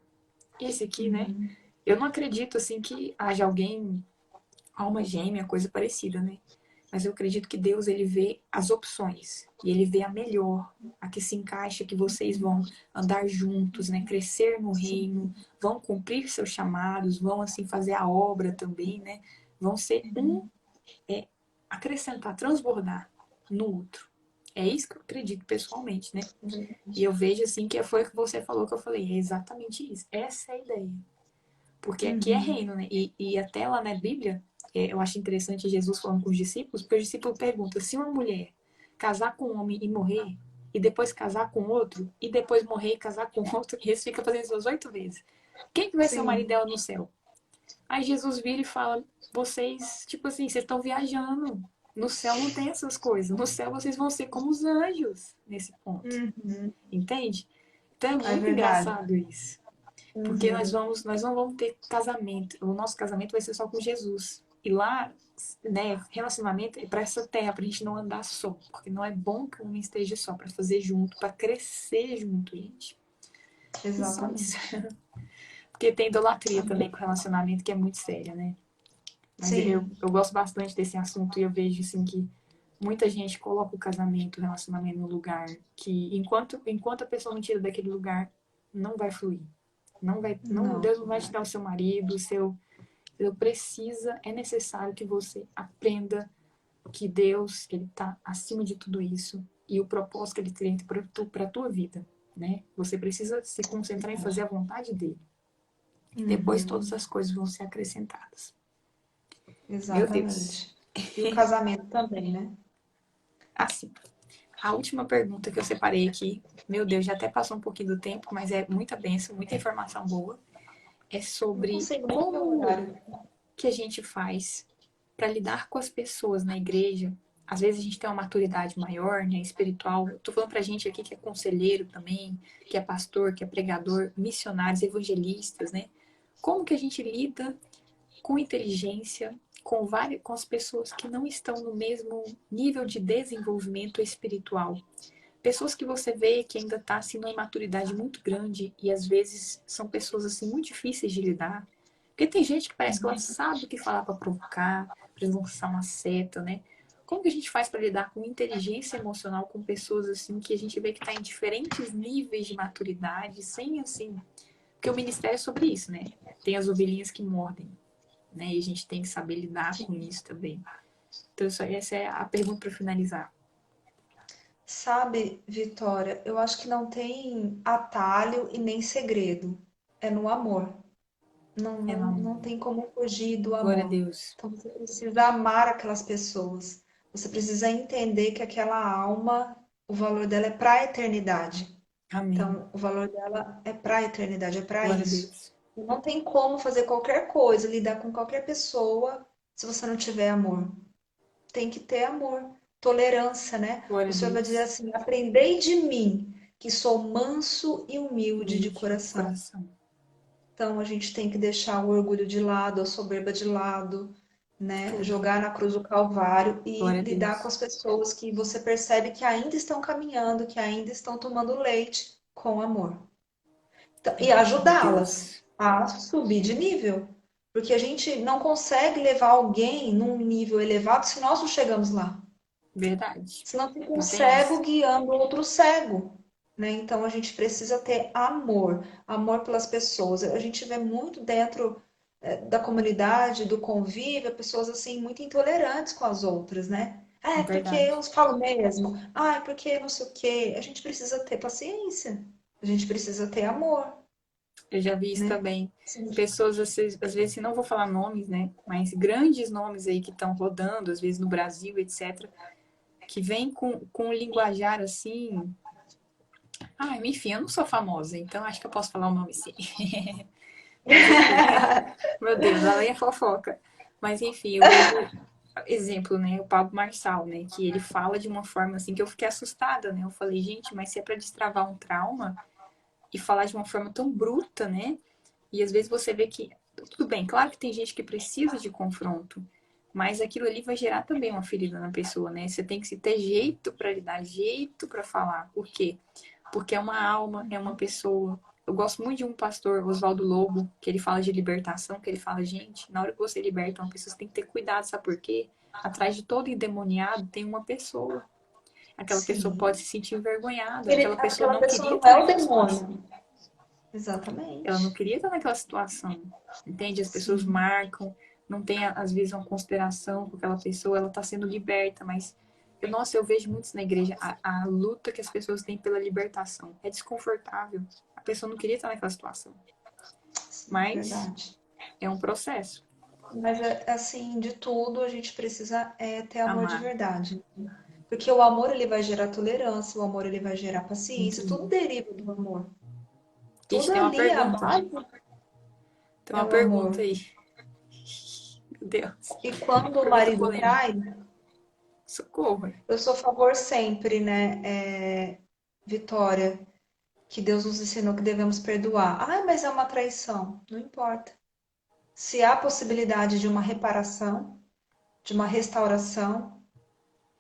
Esse aqui, né? Uhum. Eu não acredito assim que haja alguém, alma gêmea, coisa parecida, né? Mas eu acredito que Deus, ele vê as opções e ele vê a melhor, a que se encaixa, que vocês vão andar juntos, né? Crescer no Sim. reino, vão cumprir seus chamados, vão assim fazer a obra também, né? Vão ser um, acrescentar, transbordar no outro. É isso que eu acredito pessoalmente, né? E eu vejo assim que foi o que você falou que eu falei, é exatamente isso. Essa é a ideia. Porque aqui é Uhum. reino, né? E até lá na Bíblia, eu acho interessante Jesus falando com os discípulos, porque o discípulo pergunta, se uma mulher casar com um homem e morrer, e depois casar com outro, e depois morrer e casar com outro, e eles ficam fazendo isso umas 8 vezes. Quem que vai ser o marido Sim. dela no céu? Aí Jesus vira e fala, vocês, tipo assim, vocês estão viajando. No céu não tem essas coisas. No céu vocês vão ser como os anjos nesse ponto. Uhum. Entende? Então é É muito verdade. engraçado isso. Porque Uhum. nós não vamos ter casamento. O nosso casamento vai ser só com Jesus. E lá, né, relacionamento é para essa terra, pra gente não andar só. Porque não é bom que o homem esteja só, para fazer junto, para crescer junto, gente. E só isso. Exatamente. Porque tem idolatria também com relacionamento, que é muito séria, né? Mas Sim. eu gosto bastante desse assunto e eu vejo, assim, que muita gente coloca o casamento, o relacionamento no lugar que, enquanto a pessoa não tira daquele lugar, não vai fluir. Não vai, não, Não. Deus não vai te dar o seu marido, o seu. Eu precisa, é necessário que você aprenda que Deus, ele está acima de tudo isso e o propósito que ele tem para a tua vida, né? Você precisa se concentrar em fazer a vontade dele. E depois Uhum. todas as coisas vão ser acrescentadas. Meu Deus. Exatamente. E o casamento também, né? Assim, a última pergunta que eu separei aqui, meu Deus, já até passou um pouquinho do tempo, mas é muita bênção, muita informação boa. É Não sobre consigo nem ver o como horário. que a gente faz para lidar com as pessoas na igreja. Às vezes a gente tem uma maturidade maior, né, espiritual. Eu tô falando pra gente aqui que é conselheiro também, que é pastor, que é pregador, missionários, evangelistas, né? Como que a gente lida com inteligência com as pessoas que não estão no mesmo nível de desenvolvimento espiritual? Pessoas que você vê que ainda tá assim numa maturidade muito grande e às vezes são pessoas assim muito difíceis de lidar. Porque tem gente que parece que ela sabe o que falar para provocar, para lançar uma seta, né? Como que a gente faz para lidar com inteligência emocional com pessoas assim que a gente vê que está em diferentes níveis de maturidade, sem assim, porque o ministério é sobre isso, né? Tem as ovelhinhas que mordem, né? E a gente tem que saber lidar com isso também. Então, essa é a pergunta para finalizar. Sabe, Vitória, eu acho que não tem atalho e nem segredo. É no amor. Não, É, não, não. não tem como fugir do Glória a amor. Deus. Então você precisa amar aquelas pessoas. Você precisa entender que aquela alma, o valor dela é para a eternidade. Amém. Então, o valor dela é para a eternidade, é para Glória a isso. Deus. Não tem como fazer qualquer coisa, lidar com qualquer pessoa, se você não tiver amor. Tem que ter amor, tolerância, né? Glória O a Senhor vai dizer Deus. assim: aprendei de mim, que sou manso e humilde de Humilde de coração. coração. Então, a gente tem que deixar o orgulho de lado, a soberba de lado, né? Tudo. Jogar na cruz do Calvário e Glória a lidar com Deus. as pessoas que você percebe que ainda estão caminhando, que ainda estão tomando leite com amor. E Meu ajudá-las Deus. a subir de nível. Porque a gente não consegue levar alguém num nível elevado se nós não chegamos lá. Verdade. Senão fica um Não tem cego essa. guiando outro cego. Né? Então a gente precisa ter amor, amor pelas pessoas. A gente vê muito dentro da comunidade, do convívio, pessoas assim muito intolerantes com as outras, né? Ah, é porque Verdade. eu falo mesmo. Ah, é porque não sei o quê. A gente precisa ter paciência. A gente precisa ter amor, Eu já vi isso né? também. Sim. Pessoas, às vezes, não vou falar nomes, né? Mas grandes nomes aí que estão rodando, às vezes no Brasil, etc. Que vêm com um linguajar assim. Ah, enfim, eu não sou famosa, então acho que eu posso falar o nome sim. Mas enfim, meu Deus, além é fofoca. Mas enfim, eu vejo exemplo, né, o Pablo Marçal, né, que ele fala de uma forma assim que eu fiquei assustada, né? Eu falei, gente, mas se é para destravar um trauma e falar de uma forma tão bruta, né? E às vezes você vê que tudo bem, claro que tem gente que precisa de confronto, mas aquilo ali vai gerar também uma ferida na pessoa, né? Você tem que ter jeito para lidar, jeito para falar. Por quê? Porque é uma alma, é uma pessoa. Eu gosto muito de um pastor, Oswaldo Lobo, que ele fala de libertação, que ele fala, gente, na hora que você liberta uma pessoa, você tem que ter cuidado, sabe por quê? Atrás de todo endemoniado tem uma pessoa. Aquela pessoa Sim. pode se sentir envergonhada, aquela pessoa Aquela não pessoa queria não estar é o naquela situação. demônio. Ela não Exatamente. queria estar naquela situação, entende? As pessoas Sim. marcam, não tem às vezes uma consideração com aquela pessoa, ela está sendo liberta, mas nossa, eu vejo muito isso na igreja, a luta que as pessoas têm pela libertação. É desconfortável. A pessoa não queria estar naquela situação, Sim, mas verdade. é um processo. Mas, assim, de tudo, a gente precisa ter amor de Amar. verdade. Porque o amor, ele vai gerar tolerância, o amor, ele vai gerar paciência, tudo Uhum. deriva do amor. Ixi, Tudo tem uma ali, a pergunta. base Tem é uma o pergunta amor. aí. Meu Deus. E quando o Pergunta marido polêmica. trai, Socorro. eu sou a favor sempre, né, Vitória, que Deus nos ensinou que devemos perdoar. Ah, mas é uma traição. Não importa. Se há possibilidade de uma reparação, de uma restauração,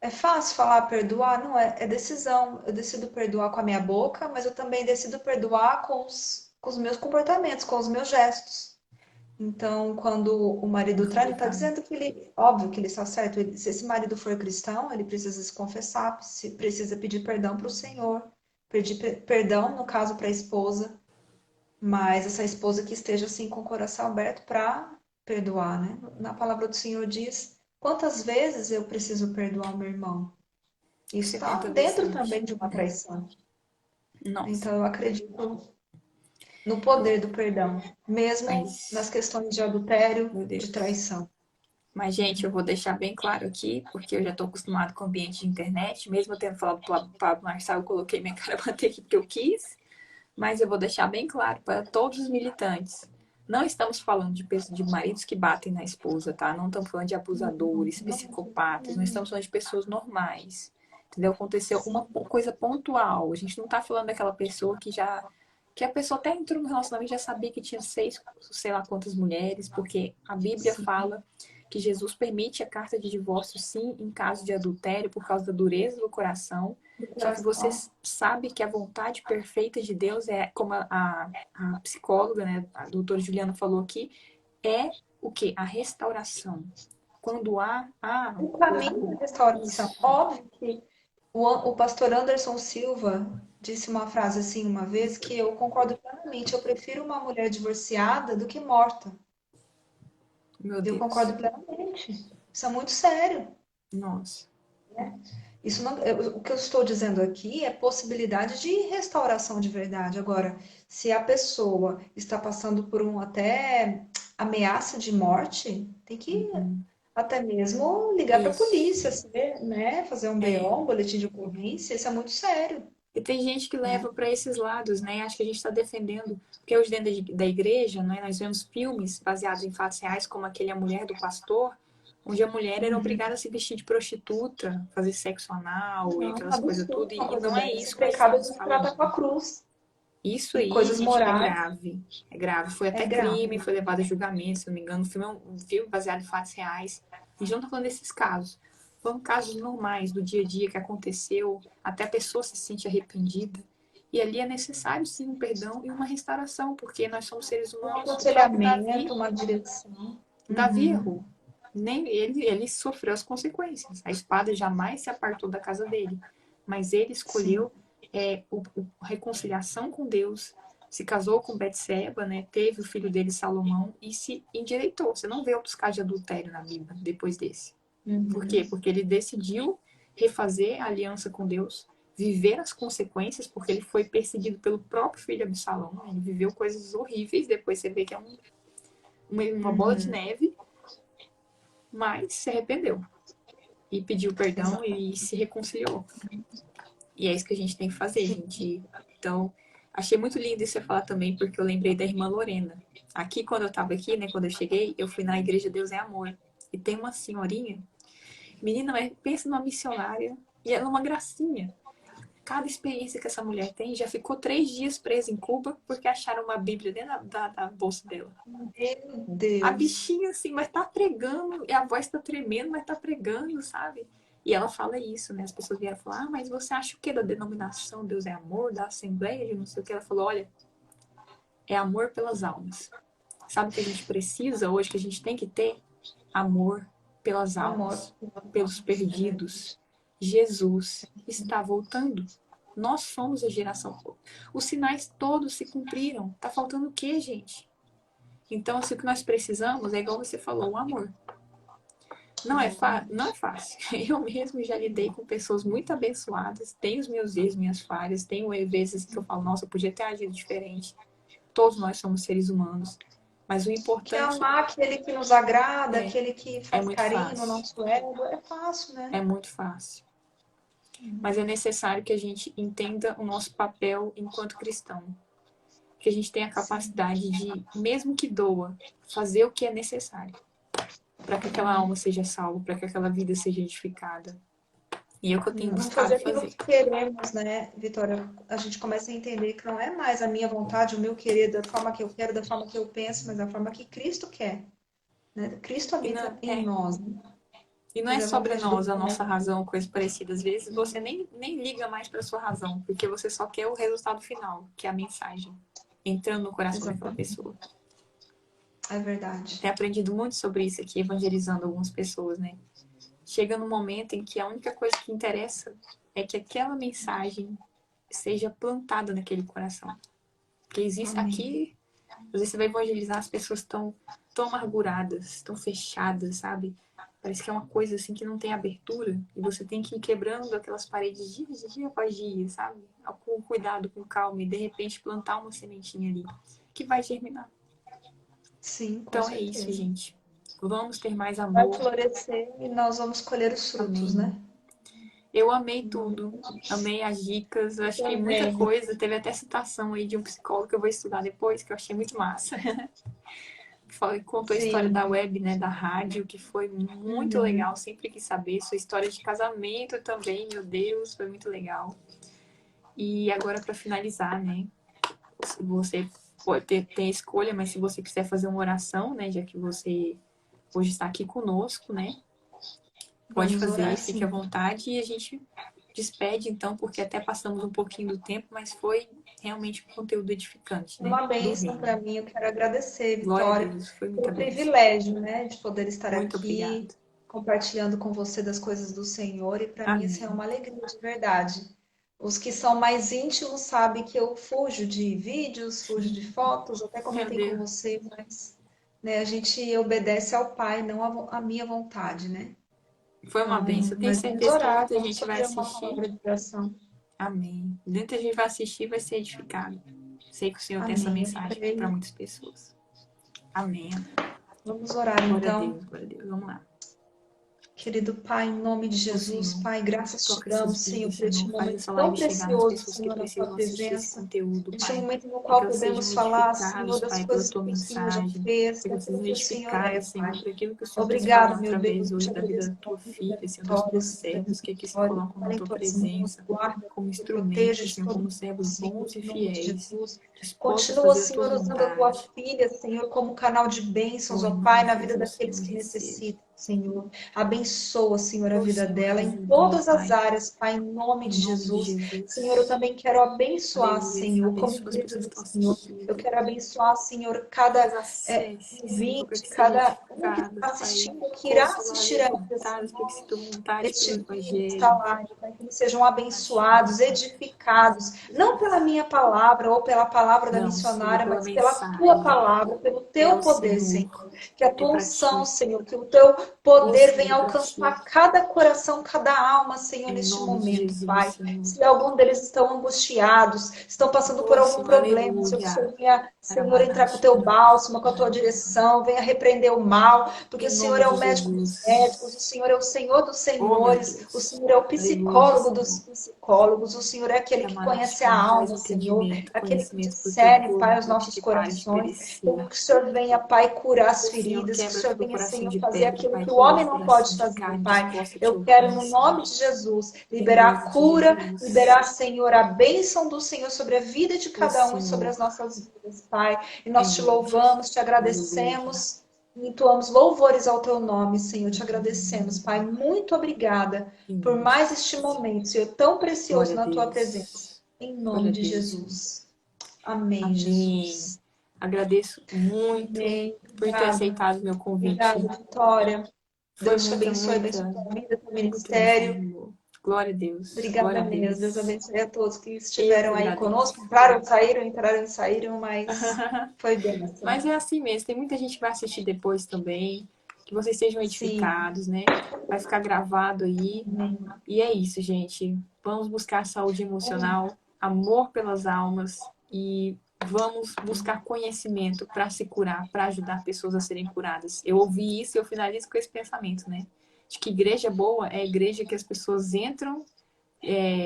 é fácil falar perdoar? Não é, é decisão. Eu decido perdoar com a minha boca, mas eu também decido perdoar com os meus comportamentos, com os meus gestos. Então, quando o É marido trai, não está complicado. dizendo que ele, óbvio que ele está certo. Se esse marido for cristão, ele precisa se confessar, precisa pedir perdão para o Senhor, pedir perdão, no caso, para a esposa, mas essa esposa que esteja assim com o coração aberto para perdoar, né? Na palavra do Senhor diz: quantas vezes eu preciso perdoar o meu irmão? Isso está 70 vezes dentro 7. também de uma traição. Nossa. Então, eu acredito no poder do perdão, mesmo nas Mas, questões de adultério, meu de Deus. traição. Mas, gente, eu vou deixar bem claro aqui, porque eu já estou acostumado com o ambiente de internet. Mesmo eu tendo falado para o Pablo Marçal, eu coloquei minha cara para bater aqui porque eu quis. Mas eu vou deixar bem claro para todos os militantes. Não estamos falando de maridos que batem na esposa, tá? Não estamos falando de abusadores, psicopatas. Não estamos falando de pessoas normais. Entendeu? Aconteceu uma coisa pontual. A gente não está falando daquela pessoa que já... Que a pessoa até entrou no relacionamento e já sabia que tinha seis, sei lá quantas mulheres, porque a Bíblia Sim. fala que Jesus permite a carta de divórcio, sim, em caso de adultério, por causa da dureza do coração. Do Só que você coração. sabe que a vontade perfeita de Deus é, como a psicóloga, né, a doutora Juliana falou aqui, é o que? A restauração. Quando há O caminho da restauração. isso, Óbvio que o pastor Anderson Silva disse uma frase assim uma vez que eu concordo plenamente. Eu prefiro uma mulher divorciada do que morta. meu Eu Deus, concordo plenamente. Isso é muito sério. nossa, Isso não, o que eu estou dizendo aqui é possibilidade de restauração de verdade. Agora, se a pessoa está passando por um até ameaça de morte, tem que uhum. até mesmo ligar para a Isso, polícia, né? Fazer um é. BO, um boletim de ocorrência. Isso é muito sério, E tem gente que né? leva para esses lados, né? Acho que a gente está defendendo, porque hoje dentro da igreja, né, nós vemos filmes baseados em fatos reais, como aquele A Mulher do Pastor, onde a mulher era Uhum. obrigada a se vestir de prostituta, fazer sexo anal e Não, aquelas coisas absurdo tudo, uma e coisa não é dessa. O isso que nós pecado a estamos gente trata falando. com a cruz. Isso E aí, coisas gente, é morais grave. É grave. Foi é até crime, grave. foi levado a julgamento, se não me engano. O filme é um filme baseado em fatos reais. A gente não tá falando desses casos. Foram casos normais do dia a dia que aconteceu, até a pessoa se sente arrependida. E ali é necessário, sim, um perdão e uma restauração, porque nós somos seres Um humanos. O próprio aconselhamento, Davi, uma direção. Davi Uhum. errou. Nem ele sofreu as consequências. A espada jamais se apartou da casa dele. Mas ele Sim. escolheu a reconciliação com Deus, se casou com Betseba, né? Teve o filho dele Salomão e se endireitou. Você não vê outros casos de adultério na Bíblia depois desse. Por quê? Uhum. Porque ele decidiu refazer a aliança com Deus, viver as consequências, porque ele foi perseguido pelo próprio filho Absalão. Né? Ele viveu coisas horríveis. Depois você vê que é uma bola de Uhum. neve, mas se arrependeu e pediu perdão Exato. e se reconciliou. E é isso que a gente tem que fazer, Sim. gente. Então, Achei muito lindo isso você falar também, porque eu lembrei da irmã Lorena. Aqui, quando eu tava aqui, né, quando eu cheguei, eu fui na igreja Deus é Amor. E tem uma senhorinha, menina, mas pensa numa missionária, e ela é uma gracinha. Cada experiência que essa mulher tem, já ficou 3 dias presa em Cuba, porque acharam uma Bíblia dentro da bolsa dela. Meu A Deus. bichinha, assim, mas tá pregando, e a voz tá tremendo, mas tá pregando, sabe? E ela fala isso, né? As pessoas vieram falar, ah, mas você acha o que da denominação Deus é Amor, da Assembleia, de não sei o que? Ela falou, olha, é amor pelas almas. Sabe o que a gente precisa hoje, que a gente tem que ter? Amor pelas Amor. almas, pelos perdidos. Jesus está voltando. Nós somos a geração. Os sinais todos se cumpriram. Tá faltando o quê, gente? Então, assim, o que nós precisamos é, igual você falou, o amor. Não é fácil. Eu mesmo já lidei com pessoas muito abençoadas. Tenho os meus erros, minhas falhas. Tenho vezes que eu falo, nossa, eu podia ter agido diferente. Todos nós somos seres humanos. Mas o Que importante amar aquele que nos agrada, é, aquele que é faz muito carinho no fácil. nosso ego, é fácil, né? É muito fácil. Mas é necessário que a gente entenda o nosso papel enquanto cristão. Que a gente tenha a capacidade de, mesmo que doa, fazer o que é necessário. Para que aquela alma seja salva, para que aquela vida seja edificada. E é o que eu tenho Não fazer buscado aquilo fazer. que queremos, né, Vitória? A gente começa a entender que não é mais a minha vontade, o meu querer, da forma que eu quero, da forma que eu penso, mas da forma que Cristo quer. Né? Cristo E não, habita em nós. e não é Fazer a sobre vontade dele nós, a também. nossa razão, coisa parecida. Às vezes você nem liga mais para sua razão, porque você só quer o resultado final, que é a mensagem, entrando no coração daquela pessoa. É verdade. Tenho aprendido muito sobre isso aqui, evangelizando algumas pessoas, né? Chega num momento em que a única coisa que interessa é que aquela mensagem seja plantada naquele coração. Porque existe Amém. aqui, às vezes você vai evangelizar, as pessoas tão amarguradas, tão fechadas, sabe? Parece que é uma coisa assim que não tem abertura e você tem que ir quebrando aquelas paredes dia após dia, sabe? Com cuidado, com calma e de repente plantar uma sementinha ali que vai germinar. Sim, com Então é isso, certeza. gente. Vamos ter mais Vai amor. florescer e nós vamos colher os frutos, Amém. né? Eu amei tudo, amei as dicas, eu achei muita Também. coisa, teve até citação aí de um psicólogo que eu vou estudar depois, que eu achei muito massa. Contou a história Sim. da web, né, da rádio, que foi muito legal, sempre quis saber. Sua história de casamento também, meu Deus, foi muito legal. E agora para finalizar, né, se você pode ter escolha, mas se você quiser fazer uma oração, né, já que você hoje está aqui conosco, né, pode Vamos fazer, orar, fique sim. à vontade e a gente despede então, porque até passamos um pouquinho do tempo, mas foi realmente um conteúdo edificante, né, Uma do bênção reino. para mim. Eu quero agradecer, Glória a Vitória, Deus, foi muita pelo bênção. privilégio, né, de poder estar Muito aqui obrigada. compartilhando com você das coisas do Senhor. E para mim isso é Amém. uma alegria de verdade. Os que são mais íntimos sabem que eu fujo de vídeos, fujo de fotos, até Meu comentei com Deus. você, mas né, a gente obedece ao Pai, não à minha vontade, né? Foi uma bênção. Então, Eu tenho mas vamos certeza que orar, muita vamos gente vai fazer uma assistir. palavra de oração. Amém. Muita gente vai assistir e vai ser edificado. Sei que o Senhor tem essa Amém. Eu mensagem para creio. muitas pessoas. Amém. Vamos orar Glória a então. Deus, glória a Deus. Vamos lá. Querido Pai, em nome de Ô, Jesus, Senhor, Pai, graças te toca essas damos, Senhor, vidas, por este Senhor. Faz momento essa tão live chegar nas precioso, pessoas que Senhor, na tua precisam assistir esse presença. conteúdo, Este Pai. momento no Para que qual elas sejam podemos falar, Senhor, edificados, das Pai, pela coisas tua que o Senhor já mensagem. fez, Para que elas daquilo sejam que o Senhor é, edificadas, Senhor, Pai. por aquilo que o Senhor quis falar Obrigado, meu através Deus, hoje te da vida agradeço da pela tua vida da filha, Senhor, dos Vitória, teus da servos que aqui se Vitória. colocam na Fala em tua tuas mãos, presença, guarda, como e proteja instrumentos, de Senhor, todo como mal, servos Senhor, bons e em nome de fiéis, Jesus. dispostos a Continua, fazer a tua Senhor, usando a tua vontade. filha, Senhor, como canal de bênçãos, Oh, em ó nome Pai, de na vida Jesus, daqueles Senhor, que receba. necessitam, Senhor. Abençoa, Senhor, a Oh, vida Senhor, dela faz em de bem, todas as Pai. áreas, Pai, em nome Em de nome de Jesus. Senhor, eu Jesus. também quero abençoar, Aleluia. Senhor, como Abençoa as pessoas que igreja do estão Senhor. Eu assistindo. quero abençoar, Senhor, Que cada elas acessem, Senhor, para ouvinte, que sejam cada um que edificadas, está Pai. assistindo, que irá Possam lá assistir ainda, levantadas para que Senhor, se dê vontade pelo este vídeo, esta Evangelho. live, Pai, que eles sejam abençoados, edificados, não pela minha palavra ou pela palavra da Não, Senhor, missionária, pela mas pela tua mensagem. palavra, pelo É teu o poder, Senhor. Senhor. Que a É tua para unção, ti. Senhor, que o teu poder Ô, venha Senhor, alcançar cada coração, cada alma, Senhor, em neste nome de momento, Jesus, Pai. Senhor. Se algum deles estão angustiados, estão passando por Ô, algum Senhor, problema, Senhor, que o aleluia. Senhor venha, Senhor, entrar com o teu bálsamo, com a tua direção, venha repreender o mal, porque Em o Senhor nome é de o médico dos médicos, o Jesus. Senhor é o Senhor dos Oh, meu senhores, o Deus. Senhor é o Aleluia, psicólogo dos Senhor. psicólogos, o Senhor é aquele que conhece a Traz alma, Senhor, entendimento, aquele que conhecimento por teu discerne, Pai, povo, os para que nossos te pare de corações. perecer. Que o Senhor venha, Pai, curar as O Senhor feridas, que o quebra Senhor todo venha, coração Senhor, de fazer pedra, aquilo Pai, que o que homem nos não pode coração de fazer, carne Pai. disposta a te Eu ouvir, quero, no Senhor. nome de Jesus, Em liberar nome a de cura, Jesus. liberar, Senhor, a bênção do Senhor sobre a vida de O cada um e sobre Senhor, as nossas vidas, Pai. E em nós te nome de louvamos, te Jesus. Aleluia. agradecemos. E entoamos louvores ao teu nome, Senhor. Te agradecemos, Pai. Muito obrigada Em por nome de mais este Jesus. momento, Senhor, tão precioso Glória a na tua presença. Deus. Em Glória nome a de Deus, Senhor. Jesus. Amém, Amém. Jesus. Agradeço muito Amém. por ter Obrigada. aceitado o meu convite. Obrigada, Vitória. Foi Deus te muita, abençoe, abençoe a muita, tua vida, teu muito bom ministério. mesmo. Glória a Deus. Glória Obrigada a mesmo. Deus Deus. abençoe a todos que Eu que estiveram aí agradeço. conosco. Claro, saíram, entraram e saíram, mas foi Mas bênção. é assim mesmo. Tem muita gente que vai assistir depois também. Que vocês sejam Sim. edificados, né? Vai ficar gravado aí. Amém. E é isso, gente. Vamos buscar saúde emocional, amor pelas almas e vamos buscar conhecimento para se curar, para ajudar pessoas a serem curadas. Eu ouvi isso e eu finalizo com esse pensamento, né? De que igreja boa é a igreja que as pessoas entram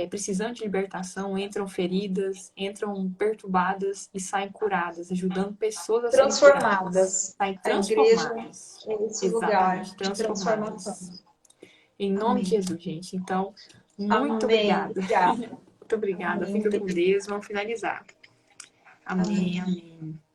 precisando de libertação, entram feridas, entram perturbadas e saem curadas, ajudando pessoas a serem curadas. Transformadas. Saem A igreja transformadas. é esse lugar Exatamente, de transformação. transformadas. Em nome de Amém. Jesus, gente. Então, muito Amém. obrigada. Obrigada. Muito obrigada. Amém. Fica com Deus. Vamos finalizar. Amém, Amém. amém.